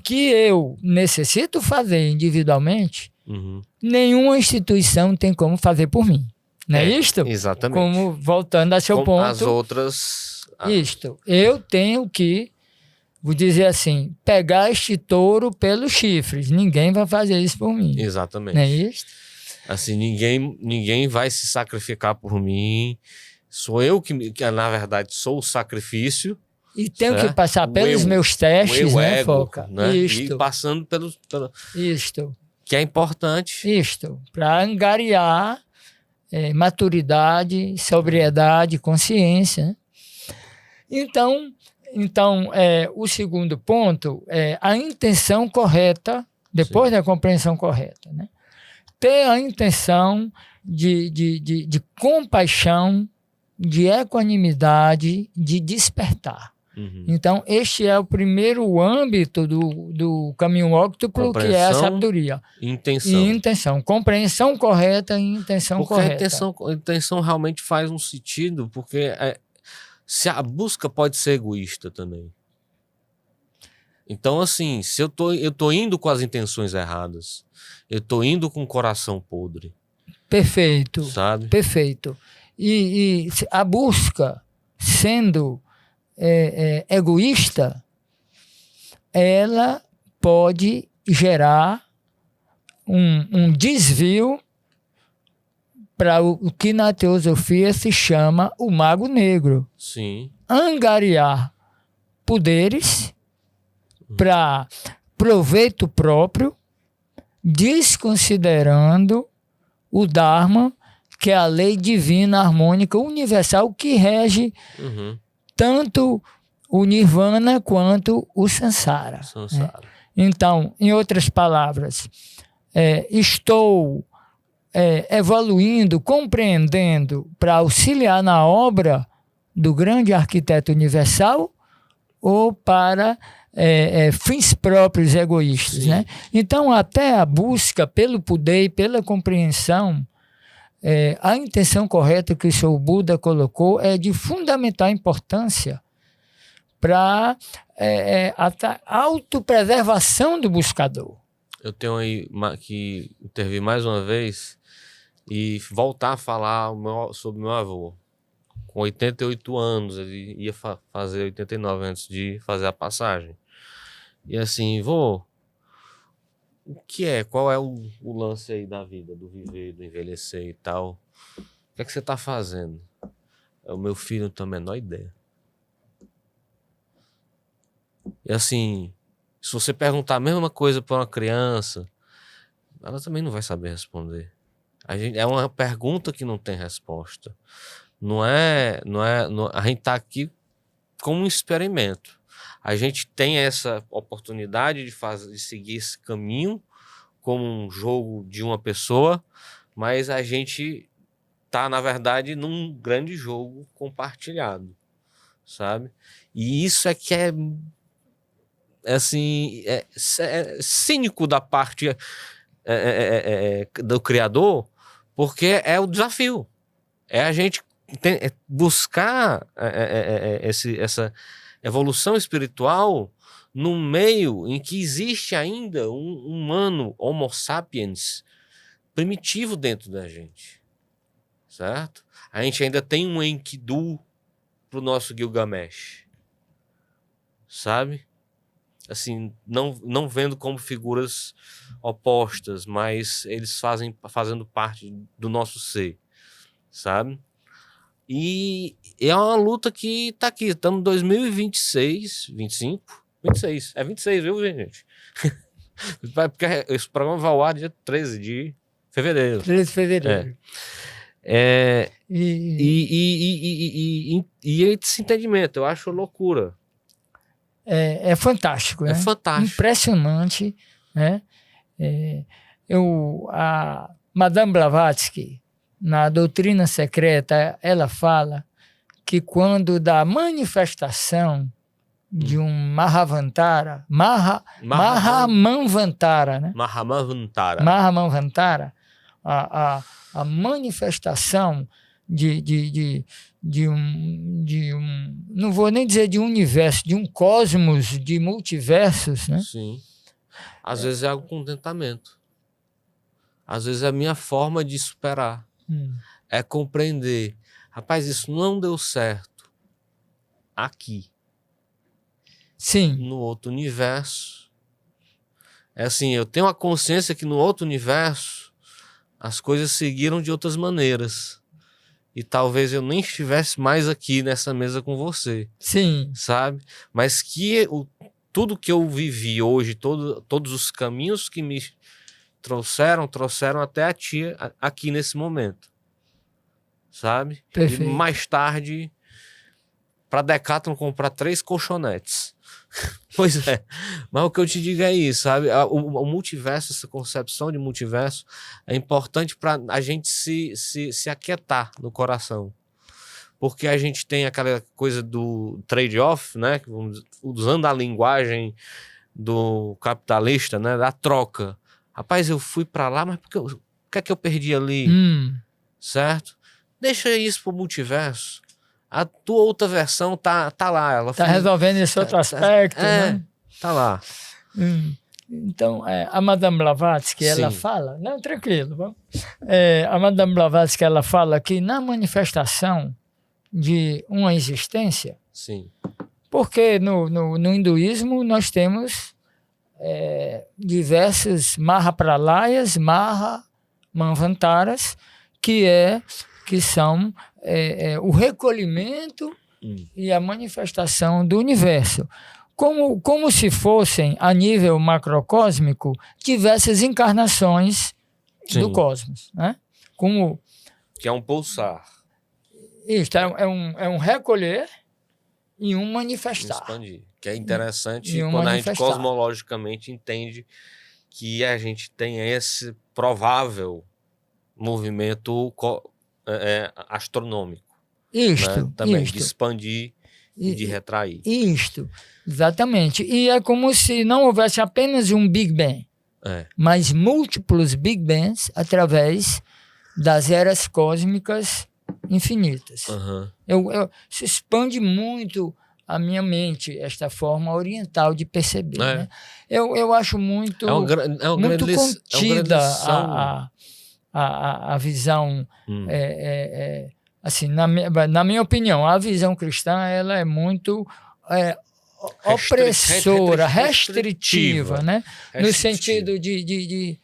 que eu necessito fazer individualmente, nenhuma instituição tem como fazer por mim. Não é isto? Exatamente. Como, voltando a seu ponto. As outras... Isto. Eu tenho que, vou dizer assim, pegar este touro pelos chifres. Ninguém vai fazer isso por mim. Exatamente. Não é isto? Assim, ninguém vai se sacrificar por mim. Sou eu que na verdade, sou o sacrifício. E tenho que passar pelos meus testes, né, ego, Foca? Né? Isto. E passando pelo... Isto. Que é importante. Isto. Para angariar maturidade, sobriedade, consciência. Né? Então o segundo ponto é a intenção correta, depois da compreensão correta, né? Ter a intenção de compaixão, de equanimidade, de despertar. Então, este é o primeiro âmbito do caminho óctuplo, que é a sabedoria. Intenção. Compreensão correta e intenção correta. Porque a intenção realmente faz um sentido, porque se a busca pode ser egoísta também. Então, assim, se eu tô indo com as intenções erradas, eu tô indo com o coração podre. Perfeito. Sabe? Perfeito. E a busca, sendo egoísta, ela pode gerar um desvio para o que na teosofia se chama o mago negro. Sim. Angariar poderes para proveito próprio, desconsiderando o Dharma, que é a lei divina, harmônica, universal, que rege tanto o Nirvana quanto o Sansara. Né? Então, em outras palavras, estou evoluindo, compreendendo para auxiliar na obra do grande arquiteto universal ou para fins próprios egoístas. Né? Então, até a busca pelo poder e pela compreensão, a intenção correta que o Senhor Buda colocou é de fundamental importância para a autopreservação do buscador. Eu tenho aí que intervir mais uma vez e voltar a falar sobre meu avô. Com 88 anos, ele ia fazer 89 antes de fazer a passagem. E assim, vô, qual é o lance aí da vida, do viver, do envelhecer e tal? O que é que você tá fazendo? O meu filho não tem a menor ideia. E assim, se você perguntar a mesma coisa para uma criança, ela também não vai saber responder. É uma pergunta que não tem resposta. A gente tá aqui como um experimento. A gente tem essa oportunidade de seguir esse caminho como um jogo de uma pessoa, mas a gente tá, na verdade, num grande jogo compartilhado, sabe? E isso é que é cínico da parte do criador, porque é o desafio. É a gente buscar essa evolução espiritual num meio em que existe ainda um humano, Homo sapiens, primitivo dentro da gente, certo? A gente ainda tem um Enkidu pro nosso Gilgamesh, sabe? Assim, não vendo como figuras opostas, mas eles fazendo parte do nosso ser, sabe? E é uma luta que tá aqui, estamos em 2026, 25, 26, 26, viu, gente? Porque esse programa vai ao ar dia 13 de fevereiro. 13 de fevereiro. E esse entendimento, eu acho loucura. É fantástico, né? É fantástico. Impressionante, né? A Madame Blavatsky, na Doutrina Secreta, ela fala que quando da manifestação de um Mahavantara, Mahamanvantara, né? Mahamanvantara, a manifestação de um, não vou nem dizer de um universo, de um cosmos, de multiversos, né? Sim. Às vezes é o contentamento. Às vezes é a minha forma de superar. É compreender. Rapaz, isso não deu certo aqui. Sim. No outro universo. É assim, eu tenho a consciência que no outro universo as coisas seguiram de outras maneiras. E talvez eu nem estivesse mais aqui nessa mesa com você. Sim. Sabe? Mas que tudo que eu vivi hoje, todos os caminhos que me trouxeram até a ti aqui nesse momento. Sabe? Perfeito. E mais tarde, para Decathlon comprar 3 colchonetes. Pois é. Mas o que eu te digo é isso, sabe? O multiverso, essa concepção de multiverso é importante para a gente se aquietar no coração. Porque a gente tem aquela coisa do trade-off, né? Usando a linguagem do capitalista, né? Da troca. Rapaz, eu fui para lá, mas o que é que eu perdi ali? Certo? Deixa isso pro multiverso. A tua outra versão tá lá. Ela tá resolvendo esse outro aspecto, né? Tá lá. Então, a Madame Blavatsky, ela fala... Não, tranquilo. Vamos. A Madame Blavatsky, ela fala que na manifestação de uma existência... Sim. Porque no hinduísmo nós temos diversos Mahapralayas, Mahamanvantaras, que são o recolhimento e a manifestação do universo. como se fossem, a nível macrocósmico, diversas encarnações do Sim. cosmos, né? Como Que é um pulsar. isto é um recolher e um manifestar. Expandir. Que é interessante E um quando a gente manifestar. cosmologicamente entende que a gente tem esse provável movimento astronômico. Isto, Né? Também, isto. de expandir e de retrair. Isto, exatamente. E é como se não houvesse apenas um Big Bang, mas múltiplos Big Bangs através das eras cósmicas infinitas. Uhum. Se expande muito a minha mente, esta forma oriental de perceber. Né? Eu acho muito, muito contida a visão, assim, na minha opinião, a visão cristã ela é muito opressora, restritiva, né? No sentido de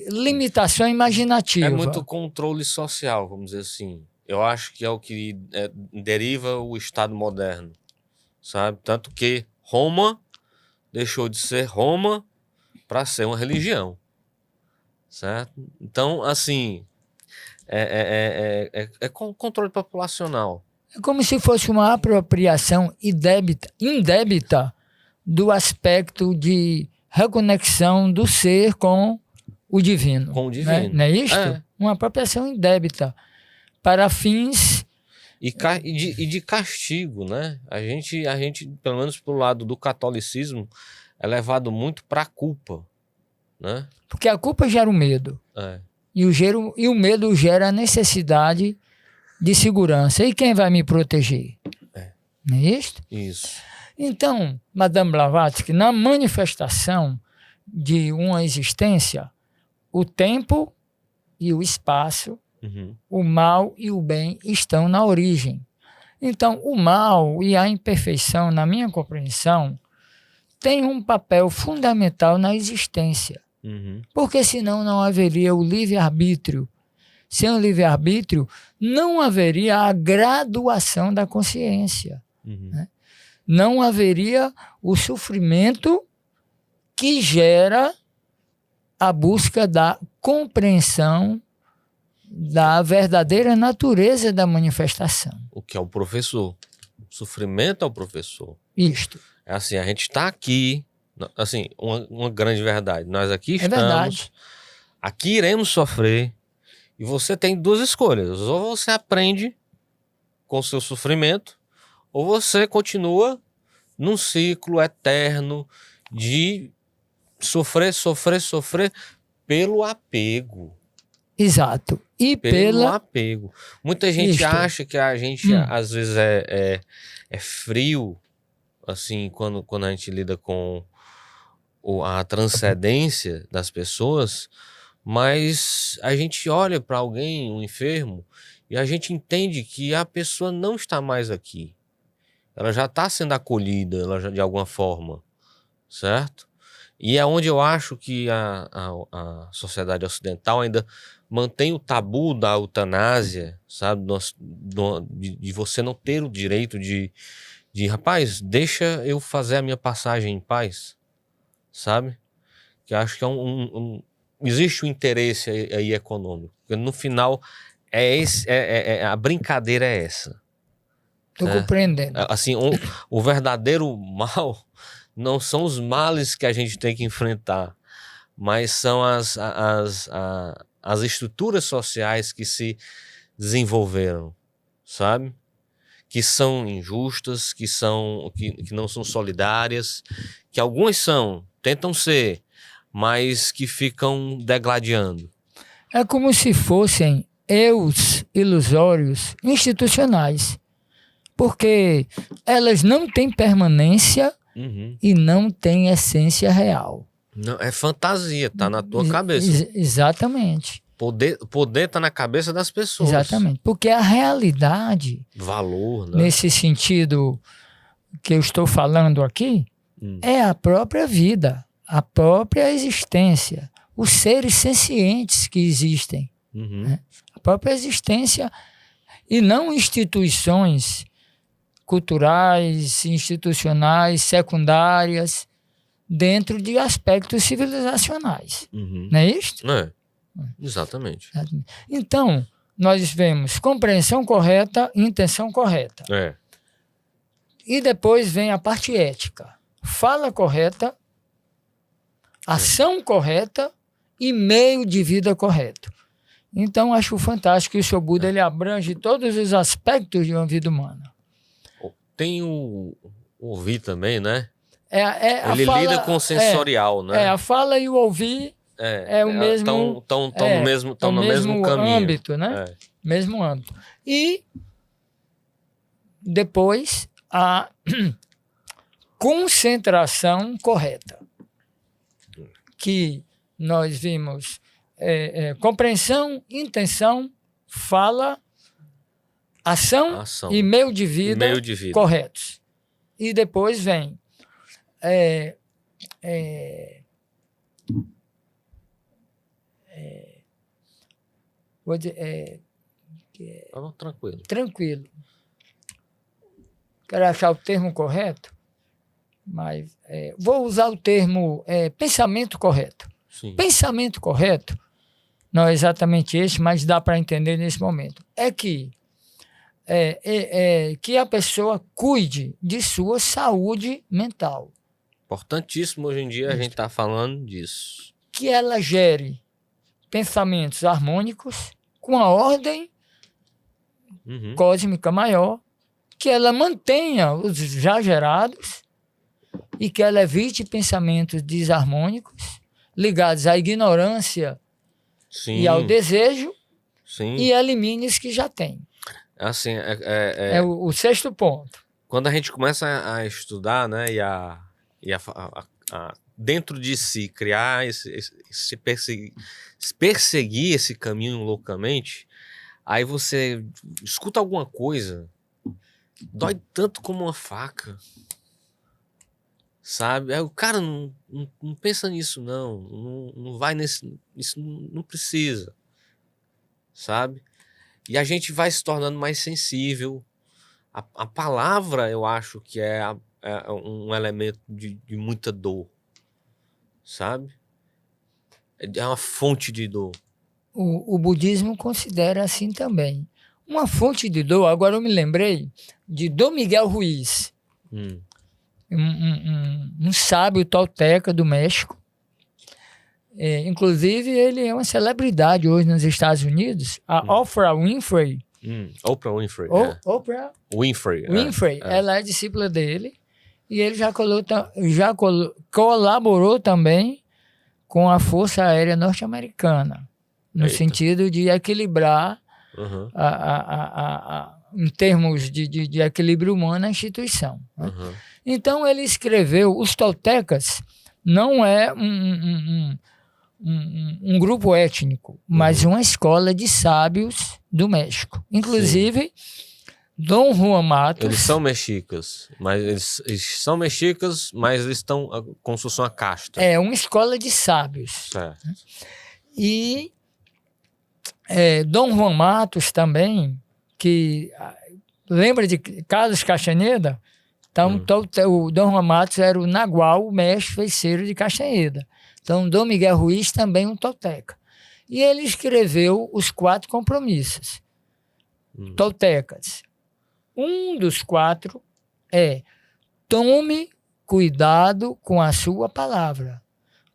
limitação imaginativa. É muito controle social, vamos dizer assim. Eu acho que é o que deriva o Estado moderno, sabe? Tanto que Roma deixou de ser Roma para ser uma religião, certo? Então, assim, é controle populacional. É como se fosse uma apropriação indébita do aspecto de reconexão do ser com o divino. Com o divino. Não é isto? Uma apropriação indébita para fins... E de castigo, né? A gente, pelo menos pro lado do catolicismo, é levado muito para a culpa, né? Porque a culpa gera o medo. E o medo gera a necessidade de segurança. E quem vai me proteger? Não é isto? Isso. Então, Madame Blavatsky, na manifestação de uma existência, o tempo e o espaço, o mal e o bem estão na origem. Então, o mal e a imperfeição, na minha compreensão, têm um papel fundamental na existência. Porque senão não haveria o livre-arbítrio. Sem o livre-arbítrio, não haveria a graduação da consciência. Né? Não haveria o sofrimento que gera a busca da compreensão da verdadeira natureza da manifestação. O que é o professor. O sofrimento é o professor. Isto. É assim, a gente está aqui, assim, uma grande verdade. Nós aqui estamos, verdade. Aqui iremos sofrer, e você tem duas escolhas. Ou você aprende com o seu sofrimento, ou você continua num ciclo eterno de sofrer pelo apego. Exato. E pelo apego. Muita gente acha que a gente às vezes é frio, assim, quando a gente lida com a transcendência das pessoas, mas a gente olha para alguém, um enfermo, e a gente entende que a pessoa não está mais aqui. Ela já está sendo acolhida, ela já, de alguma forma, certo? E é onde eu acho que a sociedade ocidental ainda mantém o tabu da eutanásia, sabe? De você não ter o direito de rapaz, deixa eu fazer a minha passagem em paz, sabe? Que eu acho que existe um interesse aí econômico. Porque no final, a brincadeira é essa. Estou compreendendo. Assim, o verdadeiro mal não são os males que a gente tem que enfrentar, mas são as estruturas sociais que se desenvolveram, sabe? Que são injustas, que não são solidárias, que algumas tentam ser, mas que ficam degladiando. É como se fossem eus ilusórios institucionais, porque elas não têm permanência e não têm essência real. Não, é fantasia, tá na tua cabeça. Exatamente. Poder tá na cabeça das pessoas. Exatamente, porque a realidade, valor, né? Nesse sentido que eu estou falando aqui, é a própria vida, a própria existência, os seres sencientes que existem, né? A própria existência, e não instituições culturais, institucionais, secundárias, dentro de aspectos civilizacionais. Não é isso? Exatamente. Então, nós vemos compreensão correta e intenção correta. E depois vem a parte ética. Fala correta, ação correta e meio de vida correto. Então, acho fantástico que o Sr. Buda ele abrange todos os aspectos de uma vida humana. Tem o ouvir também, né? Ele lida com o sensorial, né? A fala e o ouvir é o mesmo... Estão no mesmo caminho. Âmbito, né? Mesmo âmbito. E depois a concentração correta. Que nós vimos compreensão, intenção, fala, ação e meio de vida corretos. E depois vem vou dizer, tranquilo. Quero achar o termo correto, mas vou usar o termo pensamento correto. Sim. Pensamento correto, não é exatamente esse, mas dá para entender nesse momento. É que a pessoa cuide de sua saúde mental. Importantíssimo hoje em dia a gente está falando disso. Que ela gere pensamentos harmônicos com a ordem cósmica maior, que ela mantenha os já gerados e que ela evite pensamentos desarmônicos ligados à ignorância e ao desejo e elimine os que já tem. Assim, é o sexto ponto. Quando a gente começa a estudar, né, e a dentro de si criar perseguir esse caminho loucamente, aí você escuta alguma coisa, dói tanto como uma faca, sabe? Aí o cara não pensa nisso, não vai nesse, isso não precisa, sabe? E a gente vai se tornando mais sensível. A palavra, eu acho que é um elemento de muita dor, sabe? É uma fonte de dor. O budismo considera assim também. Uma fonte de dor, agora eu me lembrei de Dom Miguel Ruiz, um sábio tolteca do México. Inclusive, ele é uma celebridade hoje nos Estados Unidos. A Oprah Winfrey. Oprah Winfrey. Oprah Winfrey. Ela é discípula dele. E ele já colaborou também com a Força Aérea Norte-Americana, no sentido de equilibrar, em termos de equilíbrio humano, a instituição. Né? Então, ele escreveu, os toltecas não é um grupo étnico, mas uma escola de sábios do México. Inclusive, Dom Juan Matos... Eles são mexicas, mas eles são mexicas, mas eles estão como se fosse uma casta. É uma escola de sábios. Certo. E Dom Juan Matos também, que lembra de Carlos Castaneda? Então, o Dom Juan Matos era o Nagual, o mestre feiticeiro de Castaneda. Então, Dom Miguel Ruiz também um tolteca. E ele escreveu os 4 compromissos toltecas. Um dos 4 é: tome cuidado com a sua palavra,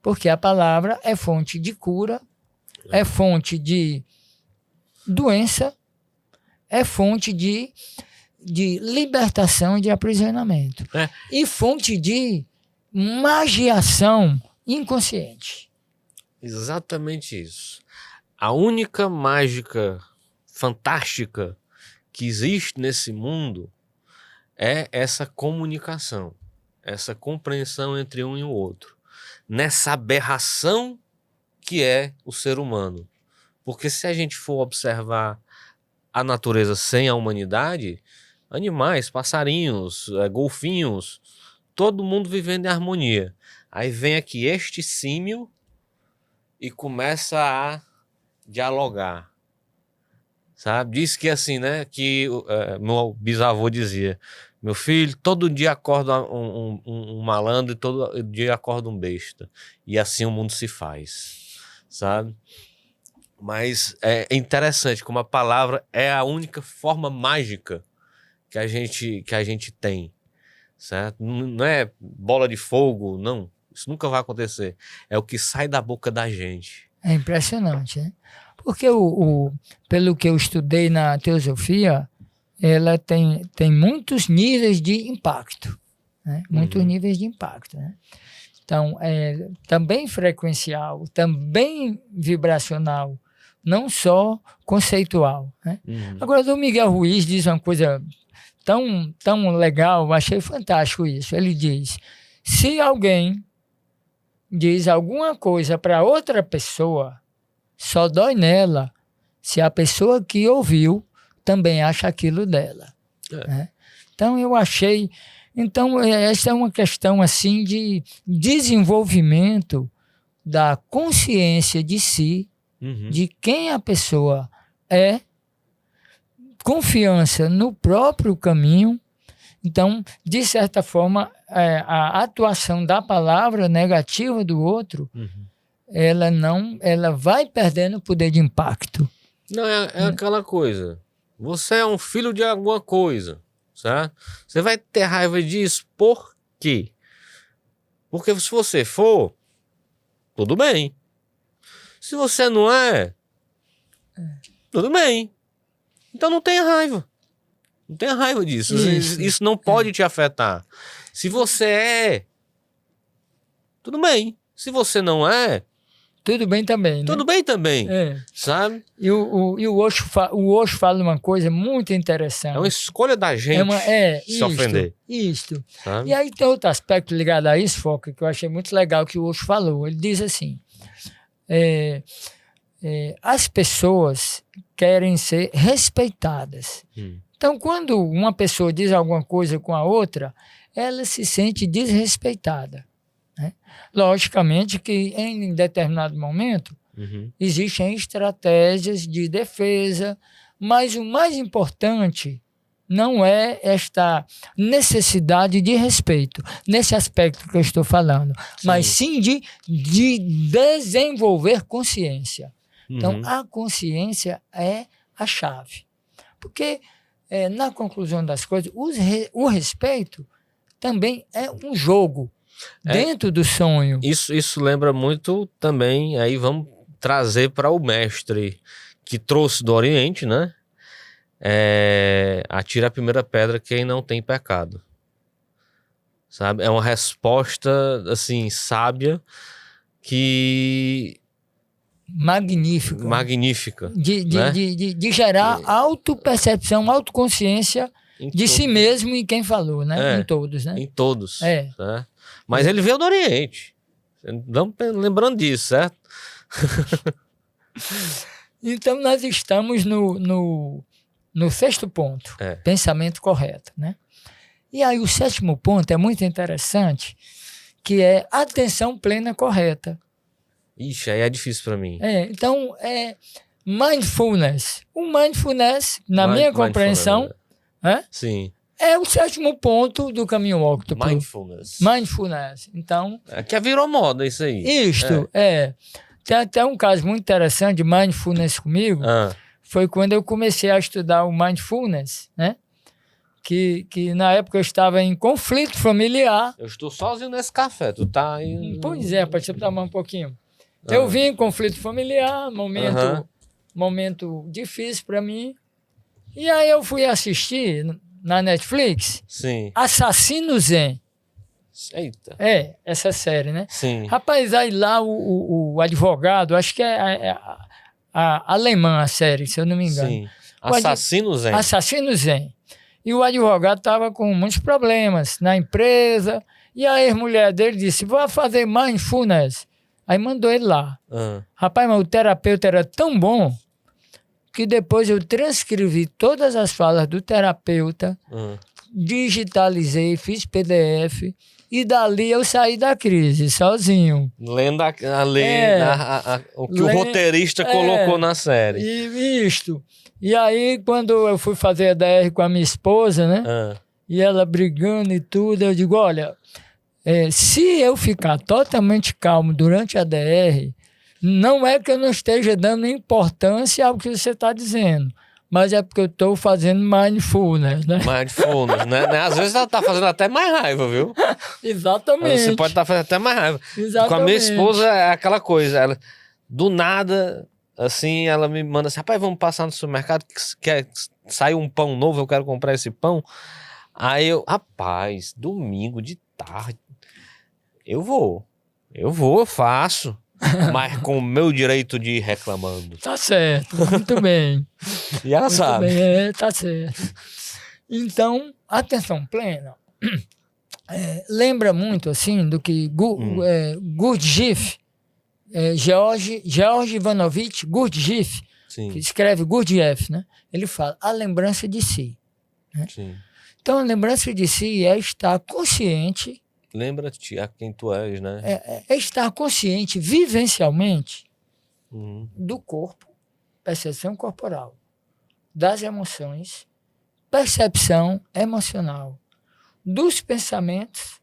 porque a palavra é fonte de cura, é fonte de doença, é fonte de libertação e de aprisionamento. E fonte de magiação inconsciente. Exatamente isso. A única mágica fantástica que existe nesse mundo é essa comunicação, essa compreensão entre um e o outro, nessa aberração que é o ser humano. Porque se a gente for observar a natureza sem a humanidade, animais, passarinhos, golfinhos, todo mundo vivendo em harmonia. Aí vem aqui este símio e começa a dialogar, sabe? Diz que assim, né, que meu bisavô dizia Meu filho, todo dia acorda um malandro e todo dia acorda um besta. E assim o mundo se faz, sabe? Mas é interessante como a palavra é a única forma mágica que a gente tem, certo? Não é bola de fogo, não. Isso nunca vai acontecer. É o que sai da boca da gente. É impressionante, né? Porque pelo que eu estudei na teosofia, ela tem muitos níveis de impacto, né? Muitos níveis de impacto, né? Então, também frequencial, também vibracional, não só conceitual, né? Agora, o Miguel Ruiz diz uma coisa tão legal, achei fantástico isso. Ele diz, se alguém diz alguma coisa para outra pessoa, só dói nela se a pessoa que ouviu também acha aquilo dela. Né? Então, eu achei... Então, essa é uma questão assim de desenvolvimento da consciência de si, de quem a pessoa é, confiança no próprio caminho. Então, de certa forma, a atuação da palavra negativa do outro, ela vai perdendo o poder de impacto. Não, é aquela coisa. Você é um filho de alguma coisa, certo? Você vai ter raiva disso por quê? Porque se você for, tudo bem. Se você não é, tudo bem. Então não tenha raiva. Não tenha raiva disso. Isso não pode te afetar. Se você é, tudo bem. Se você não é, tudo bem também, né? Tudo bem também, sabe? E o Osho fala uma coisa muito interessante. É uma escolha da gente se ofender. Isso. Sabe? E aí tem outro aspecto ligado a isso, Foca, que eu achei muito legal que o Osho falou. Ele diz assim, as pessoas querem ser respeitadas. Então, quando uma pessoa diz alguma coisa com a outra, ela se sente desrespeitada. Né? Logicamente que em determinado momento existem estratégias de defesa, mas o mais importante não é esta necessidade de respeito, nesse aspecto que eu estou falando, mas sim de desenvolver consciência. Então, a consciência é a chave. Porque, na conclusão das coisas, o respeito também é um jogo. Dentro do sonho. Isso lembra muito também, aí vamos trazer para o mestre que trouxe do Oriente, né? Atira a primeira pedra quem não tem pecado. Sabe? É uma resposta, assim, sábia que... Magnífica. De gerar autopercepção, autoconsciência de si mesmo e quem falou, né? Em todos, né? Em todos. Certo? Mas ele veio do Oriente. Vamos lembrando disso, certo? Então, nós estamos no sexto ponto. Pensamento correto, né? E aí, o sétimo ponto é muito interessante, que é atenção plena correta. Ixi, aí é difícil para mim. Então, mindfulness. O mindfulness, na minha compreensão... Sim. É o sétimo ponto do caminho Octopus. Mindfulness. Então... que virou moda isso aí. Isto, Tem até um caso muito interessante de mindfulness comigo. Foi quando eu comecei a estudar o mindfulness, né? Que na época eu estava em conflito familiar. Eu estou sozinho nesse café, tu tá aí... Pois é, para você tomar um pouquinho. Eu vim em conflito familiar, momento difícil para mim. E aí eu fui assistir... na Netflix, Assassino Zen. Eita. Essa série, né? Sim. Rapaz, aí lá o advogado, acho que é a alemã a série, se eu não me engano. Sim. Assassino Zen. Assassino Zen. E o advogado estava com muitos problemas na empresa, e a ex-mulher dele disse, vou fazer mindfulness. Aí mandou ele lá. Rapaz, mas o terapeuta era tão bom que depois eu transcrevi todas as falas do terapeuta, digitalizei, fiz PDF, e dali eu saí da crise, sozinho. Lendo o que o roteirista colocou na série. E aí, quando eu fui fazer a DR com a minha esposa, né? e ela brigando e tudo. Eu digo, olha, se eu ficar totalmente calmo durante a DR, não é que eu não esteja dando importância ao que você está dizendo, mas é porque eu estou fazendo mindfulness, né? Mindfulness, né? Às vezes ela tá fazendo até mais raiva, viu? Exatamente. Você pode estar fazendo até mais raiva. Exatamente. Com a minha esposa é aquela coisa, ela, do nada, assim, ela me manda assim, rapaz, vamos passar no supermercado, que saiu um pão novo, eu quero comprar esse pão. Aí eu, rapaz, domingo de tarde, eu faço. Mas com o meu direito de ir reclamando. Tá certo, muito bem. E ela sabe. Bem, tá certo. Então, atenção plena lembra muito assim do que Gurdjieff, George Ivanovich Gurdjieff, Sim. que escreve Gurdjieff, né? Ele fala a lembrança de si. Né? Sim. Então, a lembrança de si é estar consciente. Lembra-te a quem tu és, né? É estar consciente vivencialmente do corpo, percepção corporal, das emoções, percepção emocional, dos pensamentos,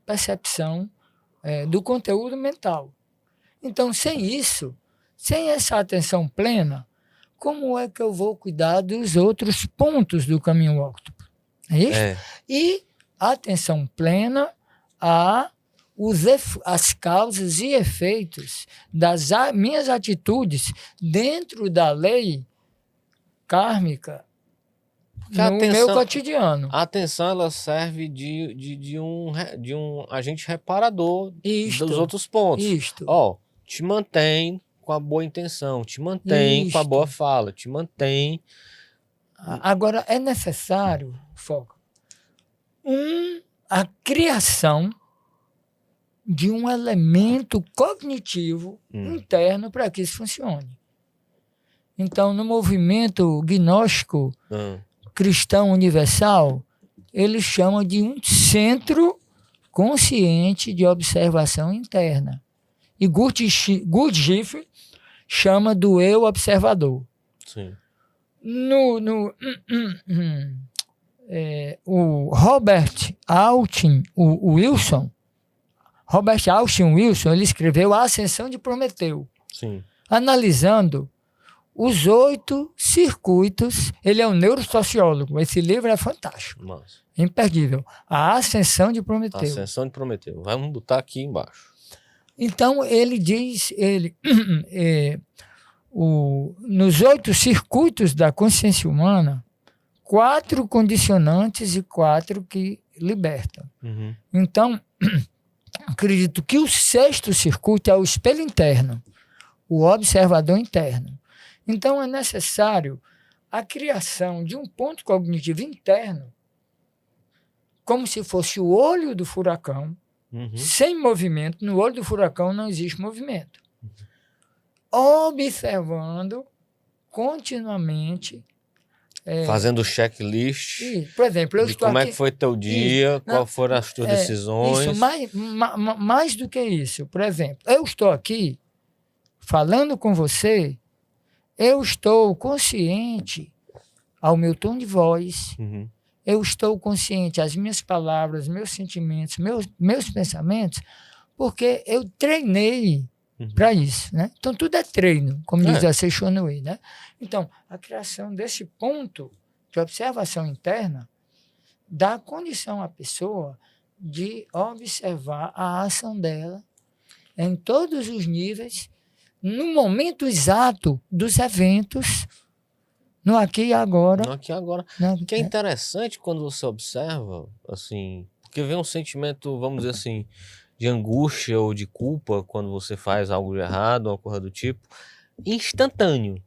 percepção do conteúdo mental. Então, sem isso, sem essa atenção plena, como é que eu vou cuidar dos outros pontos do caminho óctuplo? É isso? E atenção plena as causas e efeitos das minhas atitudes dentro da lei kármica no meu cotidiano. A atenção ela serve de um agente reparador dos outros pontos. Te mantém com a boa intenção, te mantém com a boa fala, te mantém. Agora, é necessário, foco, a criação de um elemento cognitivo interno para que isso funcione. Então, no movimento gnóstico cristão universal, eles chamam de um centro consciente de observação interna. E Gurdjieff chama do eu observador. Sim. O Robert Austin Wilson, ele escreveu A Ascensão de Prometeu, sim, analisando os 8 circuitos. Ele é um neurosociólogo, esse livro é fantástico. Nossa. Imperdível. A Ascensão de Prometeu. Ascensão de Prometeu. Vamos botar aqui embaixo. Então, ele diz, nos 8 circuitos da consciência humana, 4 condicionantes e 4 que libertam. Então, acredito que o 6º circuito é o espelho interno, o observador interno. Então, é necessário a criação de um ponto cognitivo interno, como se fosse o olho do furacão, sem movimento. No olho do furacão não existe movimento. Observando continuamente. Fazendo checklist. Por exemplo, eu estou como aqui, é que foi teu dia, qual foram as tuas decisões. Isso, mais do que isso. Por exemplo, eu estou aqui falando com você, eu estou consciente ao meu tom de voz, eu estou consciente às minhas palavras, meus sentimentos, meus pensamentos, porque eu treinei para isso, né? Então, tudo é treino, como diz a Seishonui, né? Então, a criação desse ponto de observação interna dá condição à pessoa de observar a ação dela em todos os níveis, no momento exato dos eventos, no aqui e agora. No aqui e agora. O que é interessante quando você observa, assim, porque vem um sentimento, vamos dizer assim, de angústia ou de culpa quando você faz algo de errado, uma coisa do tipo, instantâneo.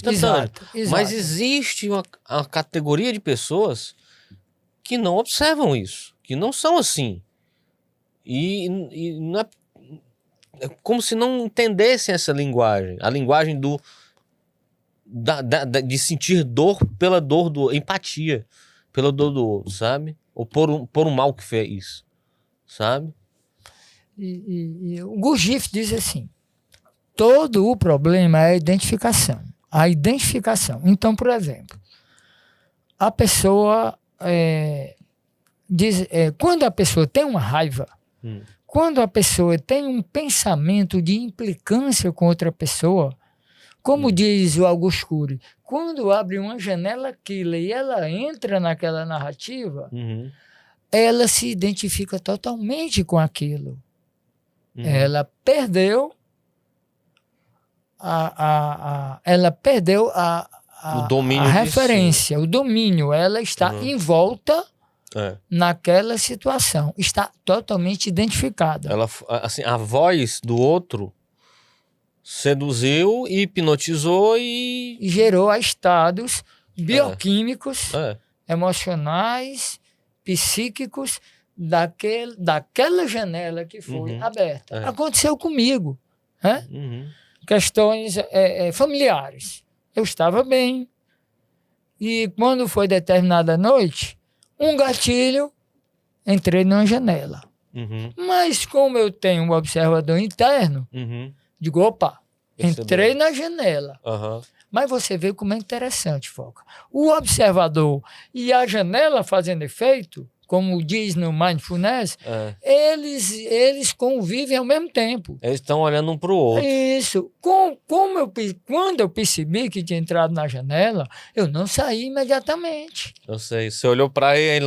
Exato. Mas existe uma categoria de pessoas que não observam isso, que não são assim. E não é como se não entendessem essa linguagem, a linguagem de sentir dor pela dor empatia, pela dor do outro, sabe? Ou por um mal que fez, sabe? E o Gurdjieff diz assim, todo o problema é a identificação. Então, por exemplo, a pessoa quando a pessoa tem uma raiva, quando a pessoa tem um pensamento de implicância com outra pessoa, como diz o Augusto Cury, quando abre uma janela killer e ela entra naquela narrativa, ela se identifica totalmente com aquilo. Ela perdeu o domínio a referência, o domínio. Ela está envolta naquela situação, está totalmente identificada. Ela, assim, a voz do outro seduziu, hipnotizou e gerou estados bioquímicos, emocionais, psíquicos daquela janela que foi aberta. Aconteceu comigo, né? Questões familiares. Eu estava bem e quando foi determinada noite, um gatilho, entrei numa janela. Mas como eu tenho um observador interno, digo, opa, entrei na janela. Mas você vê como é interessante, Foca. O observador e a janela fazendo efeito, como diz no Mindfulness, eles convivem ao mesmo tempo. Eles estão olhando um para o outro. Isso. Quando eu percebi que tinha entrado na janela, eu não saí imediatamente. Eu sei. Você olhou para ele.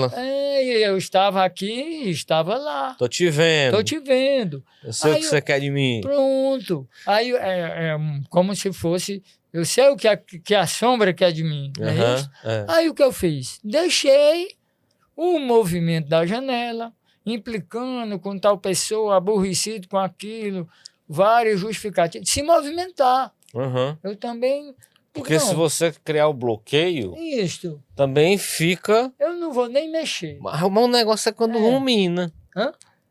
Eu estava aqui e estava lá. Tô te vendo. Tô te vendo. Eu sei o que você quer de mim. Pronto. Aí como se fosse... Eu sei o que a sombra quer de mim. Não é isso? Aí o que eu fiz? Deixei o movimento da janela, implicando com tal pessoa, aborrecido com aquilo, várias justificativas, se movimentar. Eu também... Porque se você criar o bloqueio, também fica... Eu não vou nem mexer. Mas o negócio é quando rumina.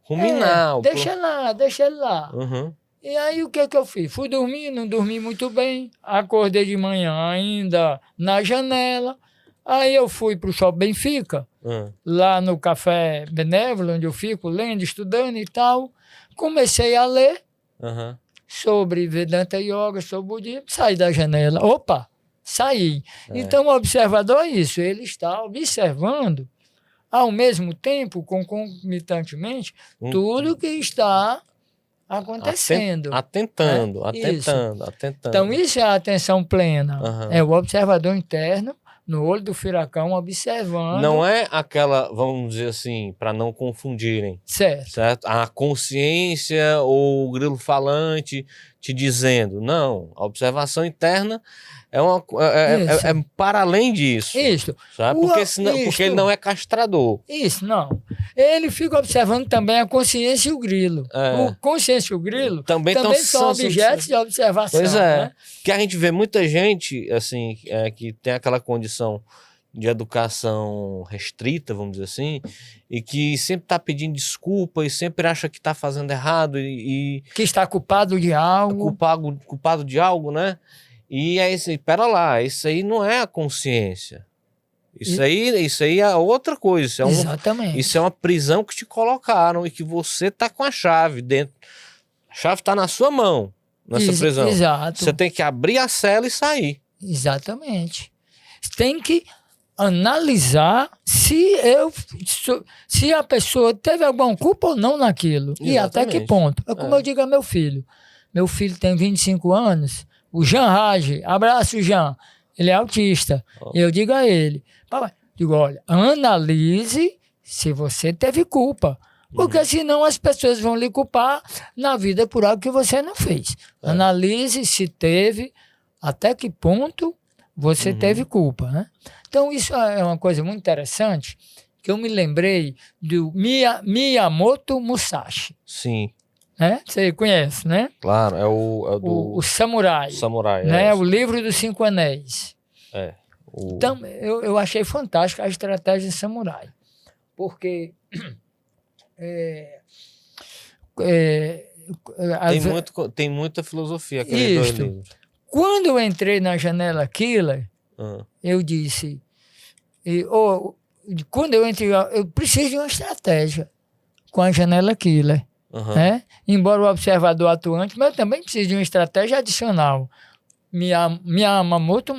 Ruminar. Deixa ele lá. E aí o que eu fiz? Fui dormir, não dormi muito bem, acordei de manhã ainda na janela, aí eu fui para o Shopping Benfica, lá no Café Benévolo, onde eu fico lendo, estudando e tal. Comecei a ler sobre Vedanta Yoga, sobre budismo, saí da janela. Opa, saí. Então o observador é isso, ele está observando, ao mesmo tempo, concomitantemente, tudo que está acontecendo. Atentando. Então isso é a atenção plena. É o observador interno, no olho do furacão, observando. Não é aquela, vamos dizer assim, para não confundirem. Certo? A consciência ou o grilo falante te dizendo. Não, a observação interna é para além disso. Isso. Sabe? Porque ele não é castrador. Isso, não. Ele fica observando também a consciência e o grilo. O consciência e o grilo também são objetos de observação. Pois é. Né? Que a gente vê muita gente assim, que tem aquela condição de educação restrita, vamos dizer assim, e que sempre está pedindo desculpa e sempre acha que está fazendo errado e que está culpado de algo. Culpado de algo, né? E aí, pera lá, isso aí não é a consciência. Isso aí é outra coisa. Exatamente. Isso é uma prisão que te colocaram e que você tá com a chave dentro. A chave tá na sua mão, nessa prisão. Exato. Você tem que abrir a cela e sair. Exatamente. Tem que analisar se a pessoa teve alguma culpa ou não naquilo. Exatamente. E até que ponto. É como eu digo a meu filho. Meu filho tem 25 anos. O Jean Raj, abraço Jean, ele é autista. Eu digo a ele, papai, olha, analise se você teve culpa, porque senão as pessoas vão lhe culpar na vida por algo que você não fez. Analise se teve, até que ponto você teve culpa, né? Então isso é uma coisa muito interessante, que eu me lembrei do Miyamoto Musashi. Sim. Você conhece, né? Claro, é o Samurai. Samurai, né? O livro dos 5 anéis. Então, eu achei fantástica a estratégia Samurai. Porque... tem muita filosofia aqueles dois livros. Quando eu entrei na janela killer, eu disse... quando eu entrei, eu preciso de uma estratégia com a janela killer. Embora o observador atuante, mas eu também preciso de uma estratégia adicional. Miyamoto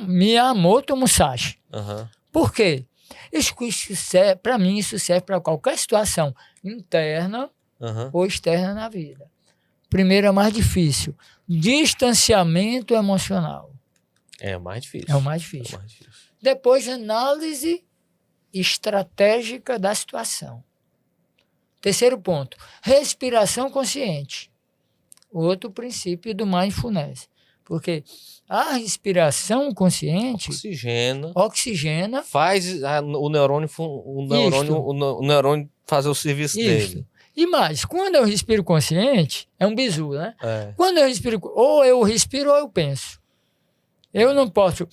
Musashi. Por quê? Isso serve, para mim, isso serve para qualquer situação interna ou externa na vida. Primeiro é mais difícil. Distanciamento emocional. É o mais difícil. É o mais difícil. Depois, análise estratégica da situação. Terceiro ponto, respiração consciente. Outro princípio do mindfulness. Porque a respiração consciente oxigena faz o neurônio fazer o serviço dele. E mais, quando eu respiro consciente, é um bizu, né? Quando eu respiro, ou eu respiro ou eu penso. Eu não posso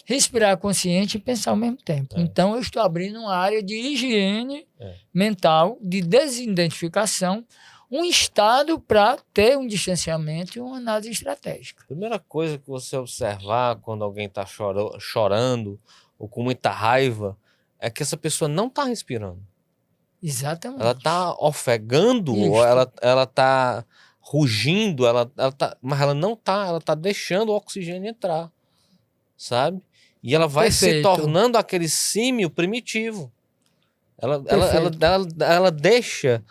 respirar consciente e pensar ao mesmo tempo. Então, eu estou abrindo uma área de higiene mental, de desidentificação, um estado para ter um distanciamento e uma análise estratégica. A primeira coisa que você observar quando alguém está chorando ou com muita raiva é que essa pessoa não está respirando. Exatamente. Ela está ofegando, ou ela está rugindo, mas ela não está, ela está deixando o oxigênio entrar, sabe? E ela vai se tornando aquele símio primitivo. Ela deixa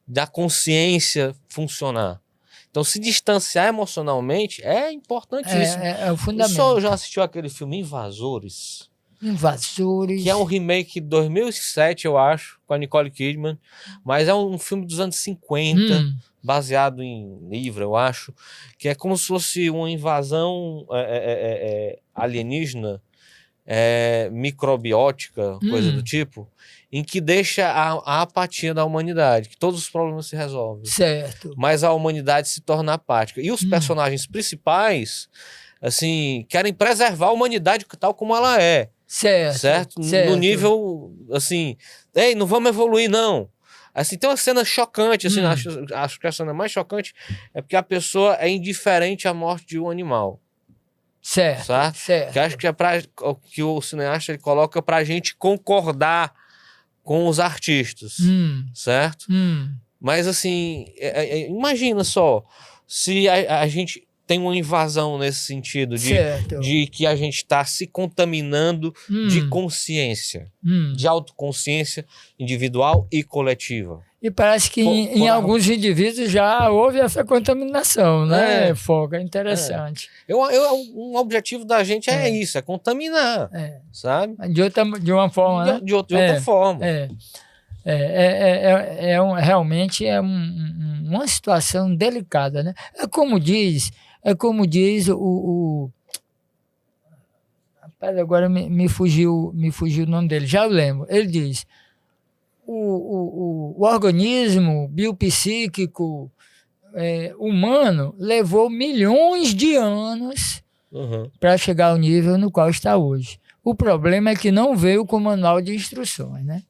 da consciência funcionar. Então, se distanciar emocionalmente é importantíssimo. É o fundamento. O senhor já assistiu aquele filme Invasores? Invasores. Que é um remake de 2007, eu acho, com a Nicole Kidman. Mas é um filme dos anos 50, baseado em livro, eu acho. Que é como se fosse uma invasão alienígena, microbiótica, coisa do tipo, em que deixa a apatia da humanidade, que todos os problemas se resolvem. Certo. Mas a humanidade se torna apática. E os personagens principais, assim, querem preservar a humanidade tal como ela é. Certo? No nível, assim, ei, não vamos evoluir, não. Assim, tem uma cena chocante, assim, acho que a cena mais chocante é porque a pessoa é indiferente à morte de um animal. Certo. Que acho que é que o cineasta ele coloca pra gente concordar com os artistas, certo? Mas assim, imagina só, se a gente tem uma invasão nesse sentido de que a gente está se contaminando de consciência, de autoconsciência individual e coletiva. E parece que em alguns indivíduos já houve essa contaminação, né, Foga? Interessante. Um objetivo da gente é isso, é contaminar, sabe? De uma forma, né? De outra forma. Realmente é uma situação delicada, né? É como diz o rapaz, agora me fugiu o nome dele, já eu lembro. Ele diz: o organismo biopsíquico humano levou milhões de anos para chegar ao nível no qual está hoje. O problema é que não veio com manual de instruções, né?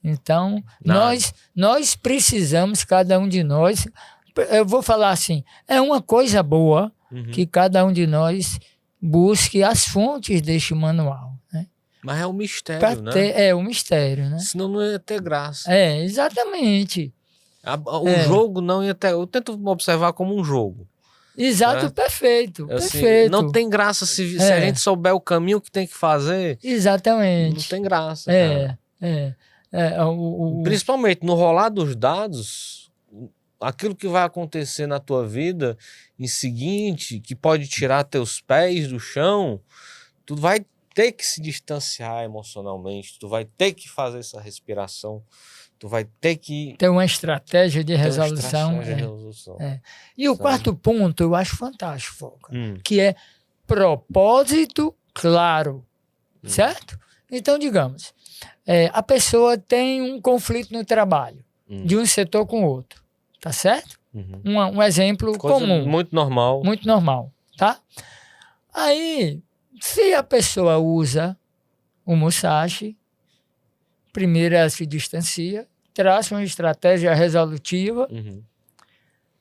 Então, nós precisamos, cada um de nós, eu vou falar assim, é uma coisa boa que cada um de nós busque as fontes deste manual, né? Mas é um mistério, né? É um mistério, né? Senão não ia ter graça. Exatamente. O jogo não ia ter... Eu tento observar como um jogo. Exato, né? perfeito. Não tem graça se a gente souber o caminho que tem que fazer. Exatamente. Não tem graça, Principalmente no rolar dos dados, aquilo que vai acontecer na tua vida em seguinte, que pode tirar teus pés do chão, tu vai ter que se distanciar emocionalmente, tu vai ter que fazer essa respiração, tu vai ter que... ter uma estratégia de resolução. E o quarto ponto eu acho fantástico, Foca, que é propósito claro, certo? Então, digamos, a pessoa tem um conflito no trabalho, de um setor com o outro, tá certo? Um exemplo comum. Muito normal. Muito normal, tá? Aí, se a pessoa usa o Musashi, primeiro ela se distancia, traça uma estratégia resolutiva,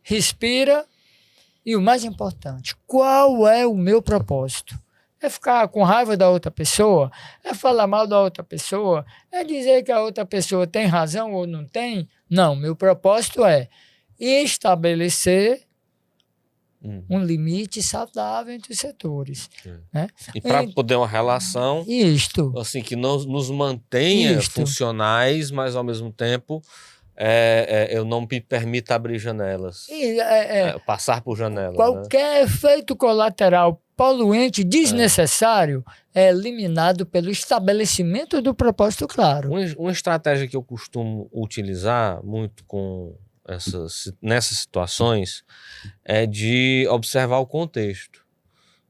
respira e o mais importante, qual é o meu propósito? É ficar com raiva da outra pessoa? É falar mal da outra pessoa? É dizer que a outra pessoa tem razão ou não tem? Não, meu propósito é estabelecer um limite saudável entre os setores. Né? E para poder uma relação assim, que nos mantenha funcionais, mas ao mesmo tempo eu não me permita abrir janelas, passar por janelas. Qualquer efeito colateral poluente desnecessário é eliminado pelo estabelecimento do propósito claro. Uma estratégia que eu costumo utilizar muito nessas situações é de observar o contexto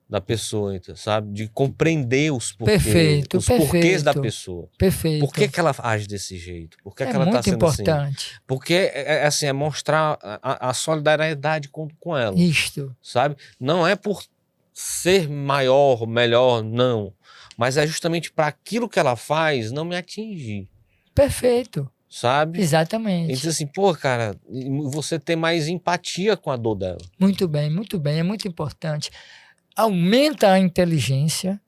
da pessoa, sabe? De compreender os porquês da pessoa. Perfeito. Por que ela age desse jeito? Por que ela está muito sendo importante. assim? Porque assim, é mostrar a solidariedade com ela. Isto. Sabe? Não é por ser maior, melhor, não. Mas é justamente para aquilo que ela faz não me atingir. Perfeito. Sabe? Exatamente. E diz assim, pô, cara, você tem mais empatia com a dor dela. Muito bem, é muito importante. Aumenta a inteligência,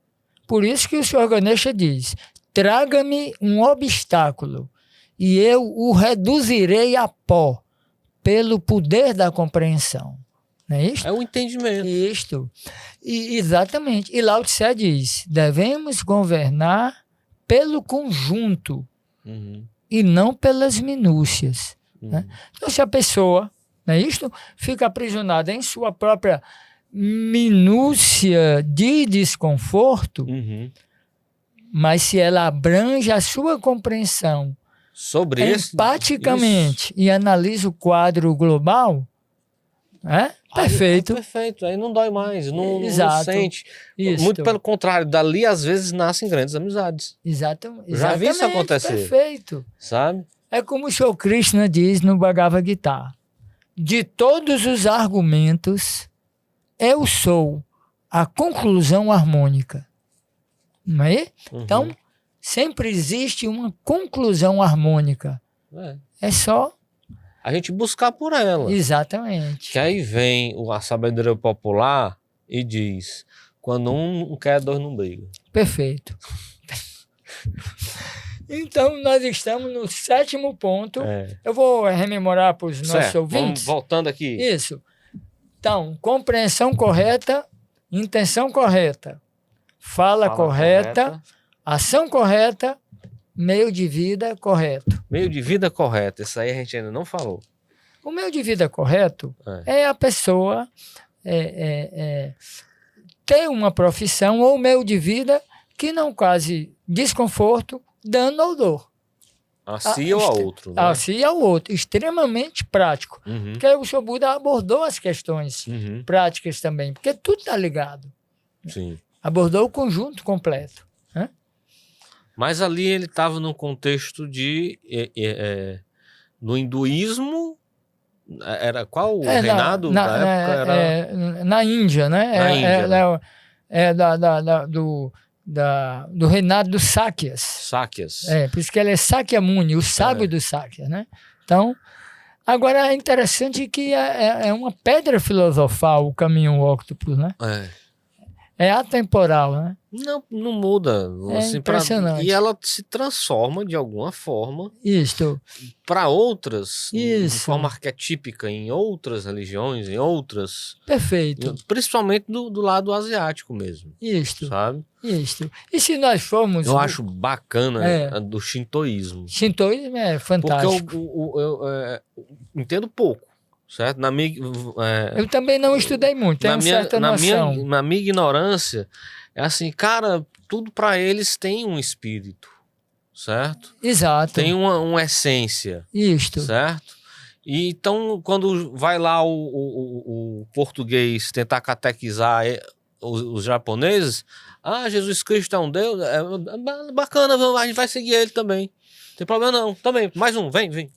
por isso que o Sr. Ganesha diz, traga-me um obstáculo e eu o reduzirei a pó pelo poder da compreensão. Não é isto? É o entendimento. Isto. Exatamente. E Lao Tse diz, devemos governar pelo conjunto, e não pelas minúcias. Né? Então, se a pessoa, não é isto, fica aprisionada em sua própria minúcia de desconforto, mas se ela abrange a sua compreensão sobre empaticamente e analisa o quadro global, perfeito. Perfeito, aí não dói mais, não sente. Isso. Muito pelo contrário, dali às vezes nascem grandes amizades. Exatamente. Já vi isso acontecer. Perfeito. Sabe? É como o Sr. Krishna diz no Bhagavad Gita. De todos os argumentos, eu sou a conclusão harmônica. Não é? Então, sempre existe uma conclusão harmônica. É só a gente buscar por ela. Exatamente. Que aí vem a sabedoria popular e diz, quando um não quer, dois não brigam. Perfeito. Então, nós estamos no 7º ponto. Eu vou rememorar para os nossos ouvintes. Vamos voltando aqui. Isso. Então, compreensão correta, intenção correta, fala correta, ação correta, meio de vida correto. Meio de vida correto, isso aí a gente ainda não falou. O meio de vida correto é a pessoa ter uma profissão ou meio de vida que não cause desconforto, dano ou dor. A si ou a outro. Né? A si e ao outro. Extremamente prático. Porque o Sr. Buda abordou as questões práticas também, porque tudo está ligado. Sim. Abordou o conjunto completo. Mas ali ele estava num contexto de... no hinduísmo, era qual o reinado da época? Na Índia, né? Na Índia. Do reinado dos Sákyas. Sákyas. Por isso que ele é Sakyamuni, o sábio dos Sákyas, né? Então, agora é interessante que é uma pedra filosofal o caminho óctuplo, né? É atemporal, né? Não muda. Assim, impressionante. E ela se transforma de alguma forma. Isto. Para outras, de forma arquetípica, em outras religiões, em outras. Perfeito. Principalmente do lado asiático mesmo. Isto. Sabe? Isto. E se nós formos... Eu acho bacana do shintoísmo. Shintoísmo é fantástico. Porque eu entendo pouco. Certo? Eu também não estudei muito, tenho certa noção. Na minha ignorância, é assim, cara, tudo para eles tem um espírito, certo? Exato. Tem uma essência. Isto. Certo? E então, quando vai lá o português tentar catequizar os japoneses, Jesus Cristo é um Deus, bacana, a gente vai seguir ele também. Não tem problema não, também, mais um, vem.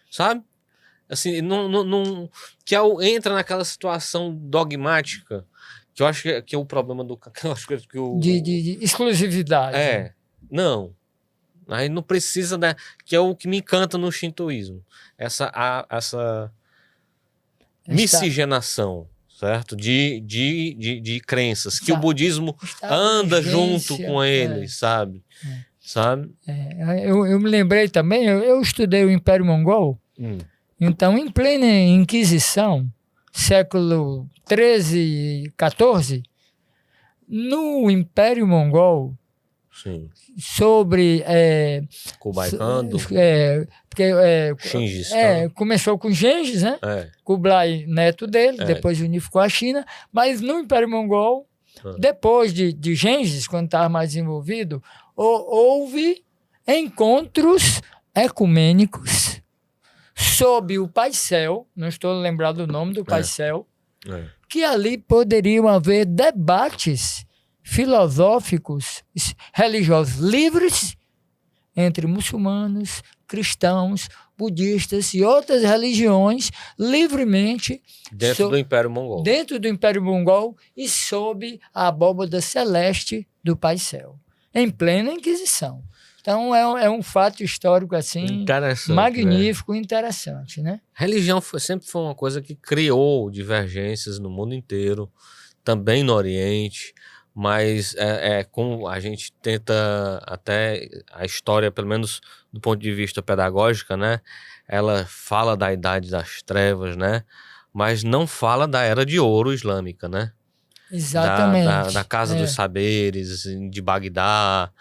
Sabe? Assim, que entra naquela situação dogmática, que eu acho que é o problema do... De exclusividade. Não. Aí não precisa, né? Que é o que me encanta no shintoísmo. Essa miscigenação, certo? De crenças, que o budismo anda junto com eles, sabe? Eu me lembrei também, eu estudei o Império Mongol. Então, em plena Inquisição, século XIII e XIV, no Império Mongol, Sim. sobre... Kublai Khan, Gengis Khan. Começou com Gengis, né? Kublai, neto dele, depois unificou a China, mas no Império Mongol, depois de Gengis, quando estava mais desenvolvido, houve encontros ecumênicos sob o Paisel, não estou lembrado do nome do Paisel, que ali poderiam haver debates filosóficos, religiosos livres entre muçulmanos, cristãos, budistas e outras religiões livremente dentro do Império Mongol. Dentro do Império Mongol e sob a abóbada celeste do Paisel, em plena Inquisição. Então é um fato histórico assim magnífico, interessante, né? Religião sempre foi uma coisa que criou divergências no mundo inteiro, também no Oriente, mas como a gente tenta até a história, pelo menos do ponto de vista pedagógico, né? Ela fala da Idade das Trevas, né? Mas não fala da Era de Ouro islâmica, né? Exatamente. Da Casa dos Saberes, de Bagdá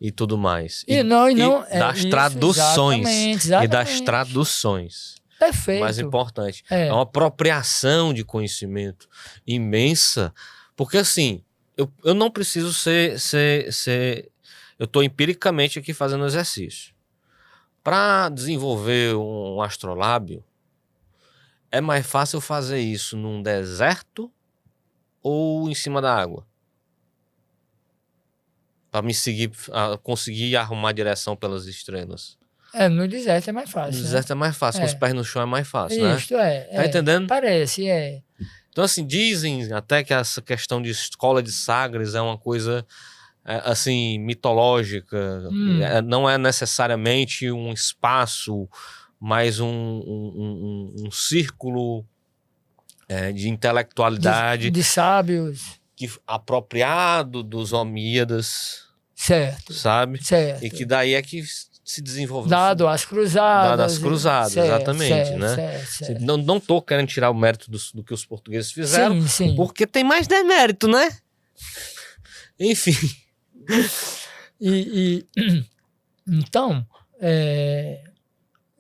e tudo mais. E das traduções. Exatamente. E das traduções. Perfeito. Mais importante. É uma apropriação de conhecimento imensa, porque assim, eu não preciso eu estou empiricamente aqui fazendo exercício. Para desenvolver um astrolábio, é mais fácil fazer isso num deserto ou em cima da água? Para me conseguir arrumar a direção pelas estrelas. No deserto é mais fácil. No deserto é mais fácil, com os pés no chão é mais fácil, né? Isto Tá entendendo? Parece, Então, assim, dizem até que essa questão de escola de Sagres é uma coisa, assim, mitológica. Não é necessariamente um espaço, mas um círculo de intelectualidade. De sábios. Apropriado dos Omíadas. Certo. Sabe? Certo. E que daí é que se desenvolveu. Dado às cruzadas. Dado às cruzadas, exatamente, né? Certo. Não estou querendo tirar o mérito do que os portugueses fizeram, sim. porque tem mais demérito, né? Enfim. Então,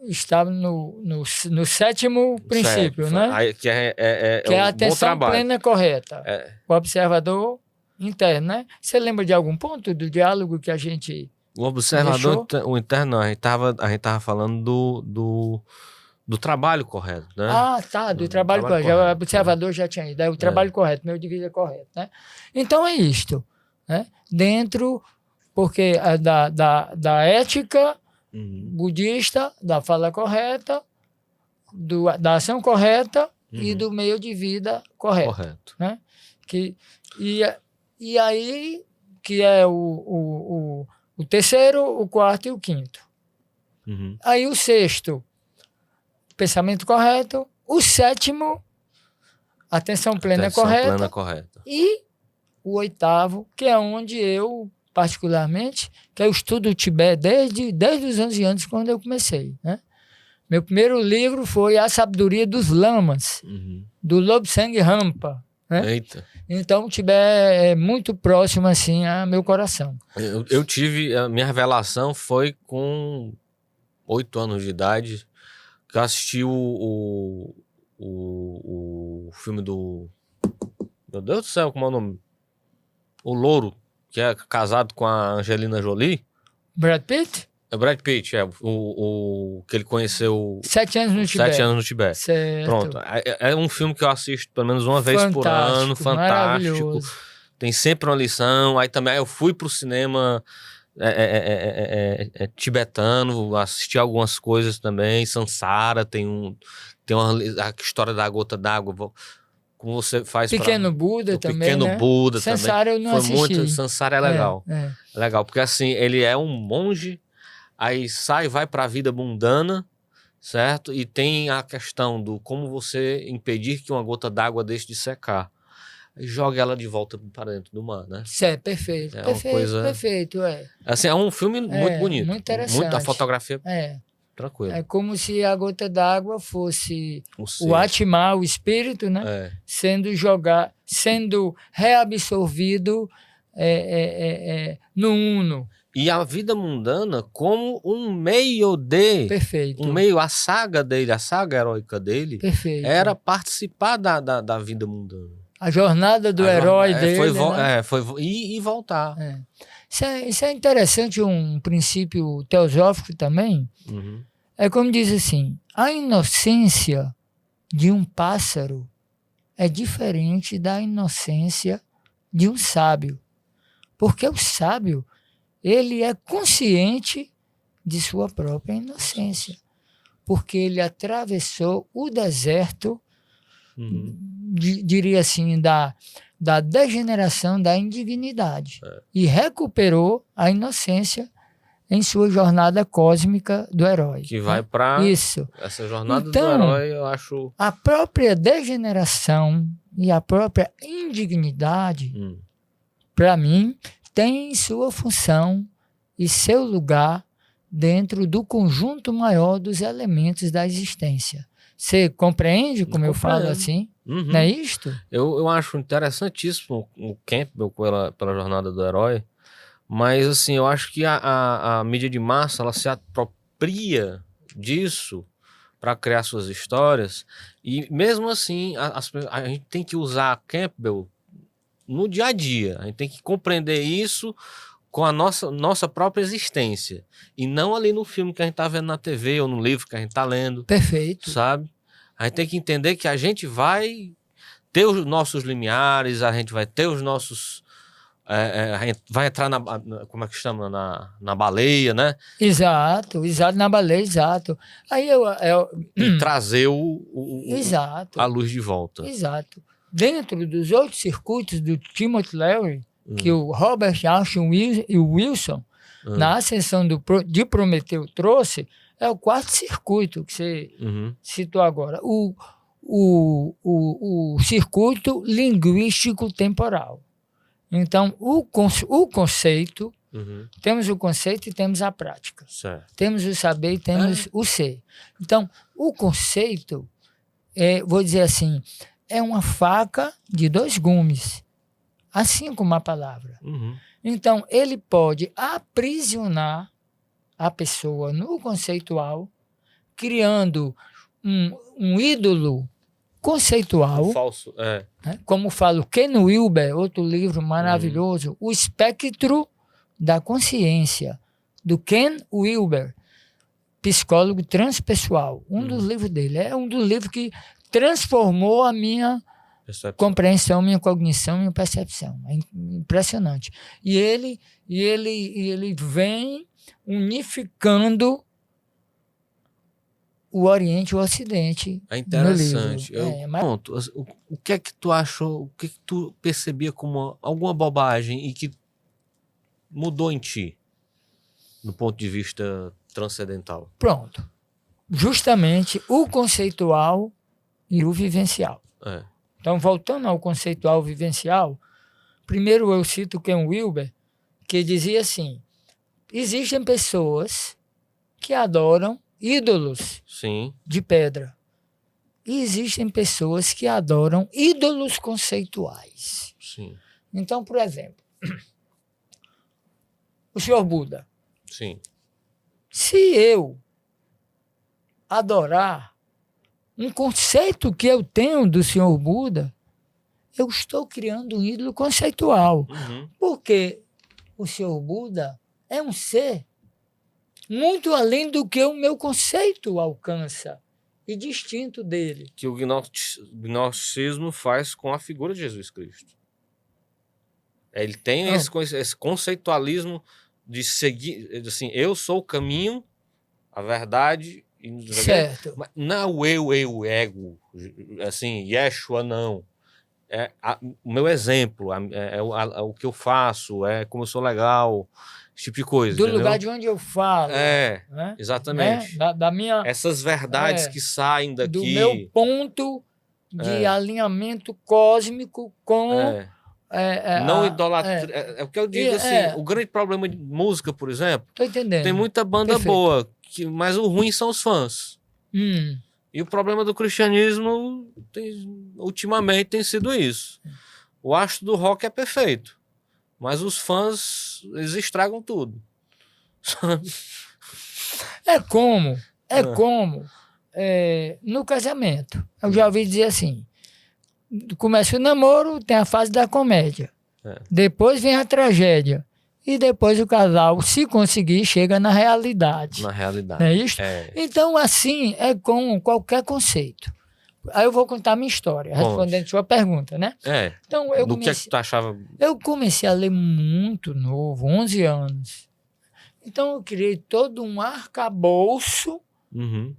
estava no sétimo princípio, né? Que é a atenção plena correta. O observador interno, né? Você lembra de algum ponto do diálogo que a gente O observador interno, não, a gente tava falando do trabalho correto, né? Do trabalho correto. O observador já tinha ido. O trabalho correto, meu de vida correto, né? Então é isto, né? Dentro, porque da ética budista, da fala correta, da ação correta e do meio de vida correto. Né? E aí, que é o terceiro, o quarto e o quinto. Aí o sexto, pensamento correto. O sétimo, atenção plena correta. E o oitavo, que é onde eu, particularmente, que eu estudo o Tibete desde os 11 anos, quando eu comecei. Né? Meu primeiro livro foi A Sabedoria dos Lamas, do Lobsang Rampa. Né? Eita. Então, o Tibete é muito próximo, assim, a meu coração. Eu tive... A minha revelação foi com 8 anos de idade, que eu assisti o filme do... Meu Deus do céu, como é o nome? O Louro, que é casado com a Angelina Jolie. Brad Pitt? É Brad Pitt, o que ele conheceu... 7 anos no Tibete. 7 anos no Tibete. Certo. Pronto. É um filme que eu assisto pelo menos uma vez por ano. Fantástico. Tem sempre uma lição. Aí também eu fui pro cinema tibetano, assisti algumas coisas também. Sansara, tem a história da gota d'água. Como você faz Pequeno Buda também, Pequeno né? Buda Sansara também. eu não assisti. Sansara é legal. É legal, porque assim, ele é um monge, aí vai para a vida mundana, certo? E tem a questão do como você impedir que uma gota d'água deixe de secar. E joga ela de volta para dentro do mar, né? Perfeito. Perfeito. Assim, é um filme muito bonito. Muito interessante. A fotografia tranquilo. É como se a gota d'água fosse ser. o Atma, o espírito, né? Sendo reabsorvido no Uno. E a vida mundana como um meio Perfeito. Um meio, a saga dele, a saga heróica dele, Perfeito. era participar da vida mundana. A jornada do herói dele, e voltar. Isso é interessante, um princípio teosófico também. Uhum. É como diz assim, a inocência de um pássaro é diferente da inocência de um sábio. Porque o sábio, ele é consciente de sua própria inocência. Porque ele atravessou o deserto, diria assim, da degeneração, da indignidade. E recuperou a inocência em sua jornada cósmica do herói. Que vai para essa jornada do herói, eu acho... A própria degeneração e a própria indignidade, para mim, tem sua função e seu lugar dentro do conjunto maior dos elementos da existência. Você compreende como eu falo assim? Não é isto? Eu acho interessantíssimo o Campbell pela jornada do herói, mas assim, eu acho que a mídia de massa ela se apropria disso para criar suas histórias, e mesmo assim a gente tem que usar Campbell no dia a dia, a gente tem que compreender isso com a nossa própria existência, e não ali no filme que a gente tá vendo na TV ou no livro que a gente tá lendo. Perfeito. Sabe? A gente tem que entender que a gente vai ter os nossos limiares, a gente vai ter os nossos... a gente vai entrar como é que chama? Na baleia, né? Exato, na baleia, exato. Aí e trazer exato. a luz de volta. Exato. Dentro dos outros circuitos do Timothy Leary, que o Robert Austin e o Wilson, na ascensão de Prometeu trouxe, é o quarto circuito que você citou agora. O circuito linguístico temporal. Então, o conceito, temos o conceito e temos a prática. Certo. Temos o saber e temos o ser. Então, o conceito, vou dizer assim, é uma faca de 2 gumes, assim como a palavra. Então, ele pode aprisionar a pessoa no conceitual, criando um ídolo conceitual, falso, né? Como fala o Ken Wilber, outro livro maravilhoso, O Espectro da Consciência, do Ken Wilber, psicólogo transpessoal. Um dos livros dele. É um dos livros que transformou a minha compreensão, minha cognição, minha percepção. É impressionante. E ele vem unificando o Oriente e o Ocidente. É interessante. O que é que tu achou, o que é que tu percebia como alguma bobagem e que mudou em ti, do ponto de vista transcendental? Pronto. Justamente o conceitual e o vivencial. Então, voltando ao conceitual vivencial, primeiro eu cito o Ken Wilber, que dizia assim, existem pessoas que adoram ídolos de pedra. E existem pessoas que adoram ídolos conceituais. Sim. Então, por exemplo, o Senhor Buda. Sim. Se eu adorar um conceito que eu tenho do Senhor Buda, eu estou criando um ídolo conceitual. Porque o Senhor Buda é um ser muito além do que o meu conceito alcança e distinto dele. Que o gnosticismo faz com a figura de Jesus Cristo. Ele tem esse conceitualismo de seguir, assim, eu sou o caminho, a verdade... Certo. Não o ego, assim, Yeshua não. O meu exemplo, o que eu faço, como eu sou legal, esse tipo de coisa. Do entendeu? lugar de onde eu falo. Né? Exatamente. Da minha, essas verdades que saem daqui. Do meu ponto de alinhamento cósmico com... não idolatria. É o que eu digo assim, o grande problema de música, por exemplo, tô entendendo. tem muita banda boa mas o ruim são os fãs. E o problema do cristianismo ultimamente tem sido isso. O astro do rock é perfeito, mas os fãs, eles estragam tudo. É como no casamento. Eu já ouvi dizer assim, começa o namoro, tem a fase da comédia. Depois vem a tragédia. E depois o casal, se conseguir, chega na realidade. Na realidade. Não é isso? Então, assim, é com qualquer conceito. Aí eu vou contar a minha história, respondendo a sua pergunta, né? Então, do que é que tu achava? Eu comecei a ler muito novo, 11 anos. Então, eu criei todo um arcabouço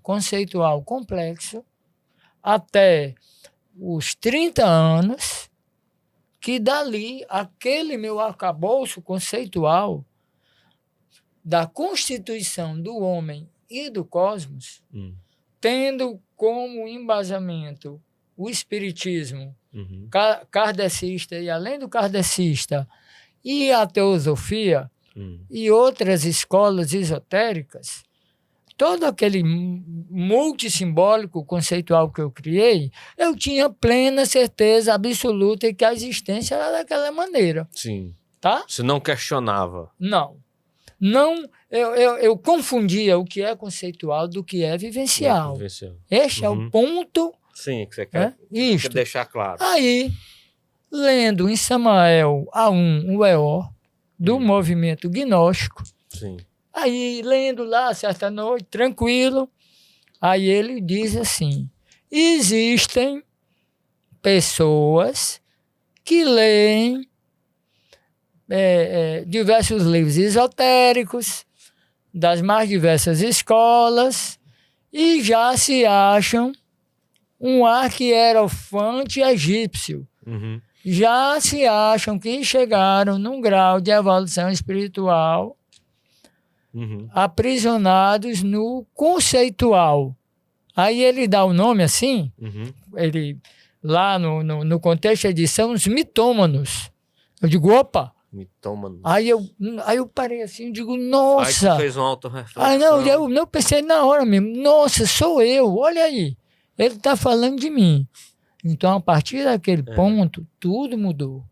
conceitual complexo até os 30 anos, que dali, aquele meu arcabouço conceitual da constituição do homem e do cosmos, tendo como embasamento o espiritismo kardecista e além do kardecista e a teosofia e outras escolas esotéricas, todo aquele multissimbólico conceitual que eu criei, eu tinha plena certeza absoluta que a existência era daquela maneira. Sim. Tá? Você não questionava. Não. Eu confundia o que é conceitual do que é vivencial. Este é o ponto. Sim, que você quer deixar claro. Aí, lendo em Samael A1, o EO, do movimento gnóstico, sim. Aí, lendo lá, certa noite, tranquilo, aí ele diz assim, existem pessoas que leem diversos livros esotéricos, das mais diversas escolas, e já se acham um arquierofante egípcio. Já se acham que chegaram num grau de evolução espiritual aprisionados no conceitual. Aí ele dá o nome assim, ele, lá no contexto ele diz, são os mitômanos. Eu digo, opa! Mitômanos. Aí eu parei assim, digo, nossa! Aí tu fez uma autorreflexão. Aí eu pensei na hora mesmo, nossa, sou eu, olha aí. Ele está falando de mim. Então, a partir daquele ponto, tudo mudou.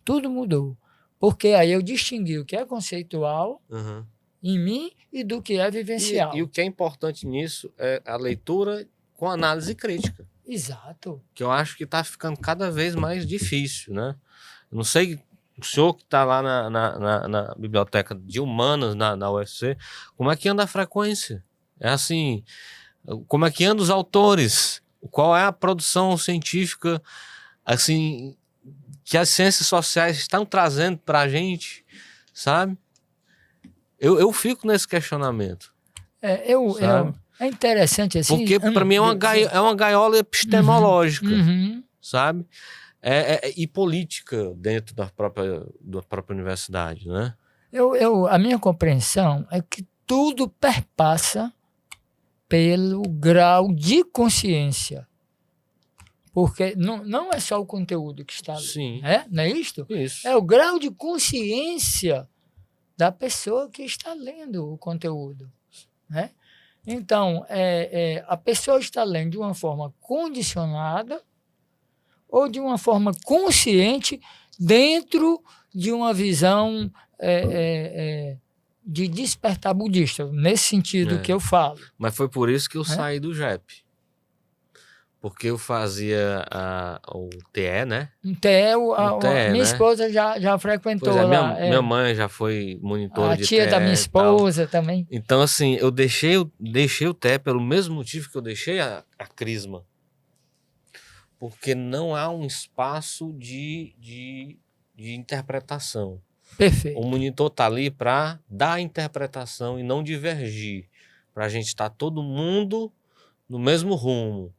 Tudo mudou. Porque aí eu distingui o que é conceitual em mim e do que é vivencial. E o que é importante nisso é a leitura com análise crítica. Exato. Que eu acho que está ficando cada vez mais difícil, né? Eu não sei, o senhor que está lá na biblioteca de humanas, na UFC, como é que anda a frequência? É assim, como é que anda os autores? Qual é a produção científica, assim, que as ciências sociais estão trazendo para a gente, sabe? Eu fico nesse questionamento. É interessante assim. Porque para mim é uma gaiola epistemológica, sabe? E política dentro da própria universidade, né? A minha compreensão é que tudo perpassa pelo grau de consciência. Porque não é só o conteúdo que está ali. Sim. Não é isto? Isso. É o grau de consciência da pessoa que está lendo o conteúdo. Né? Então, a pessoa está lendo de uma forma condicionada ou de uma forma consciente dentro de uma visão de despertar budista, nesse sentido que eu falo. Mas foi por isso que eu saí do JEP. Porque eu fazia o TE, né? Minha esposa já frequentou lá. Minha mãe já foi monitora de TE. A tia da minha esposa também. Então, assim, eu deixei o TE pelo mesmo motivo que eu deixei a Crisma. Porque não há um espaço de interpretação. Perfeito. O monitor está ali para dar a interpretação e não divergir. Para a gente estar todo mundo no mesmo rumo.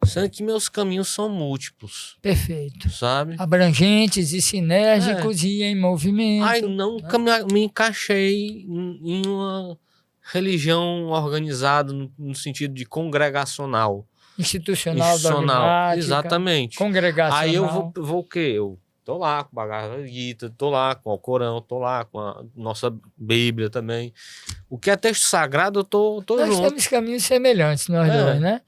Sendo que meus caminhos são múltiplos. Perfeito. Sabe? Abrangentes e sinérgicos e em movimento. Aí nunca me encaixei em uma religião organizada no sentido de congregacional. Institucional. Dogmática, exatamente. Congregacional. Aí eu vou o quê? Eu tô lá com a Bhagavad Gita, tô lá com o Corão, tô lá com a nossa Bíblia também. O que é texto sagrado, eu tô Nós junto. temos caminhos semelhantes, nós dois, né?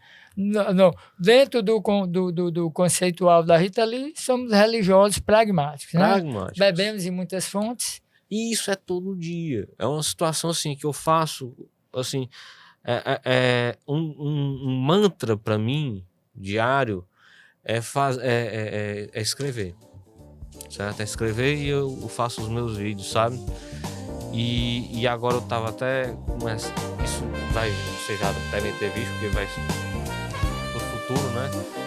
Dentro do conceitual da Rita Lee, somos religiosos pragmáticos, né? Pragmáticos. Bebemos em muitas fontes. E isso é todo dia. É uma situação assim que eu faço, assim, um mantra para mim diário é escrever, certo? É escrever e eu faço os meus vídeos, sabe? E agora eu tava até isso vai, você já devem ter visto, porque vai no futuro, né?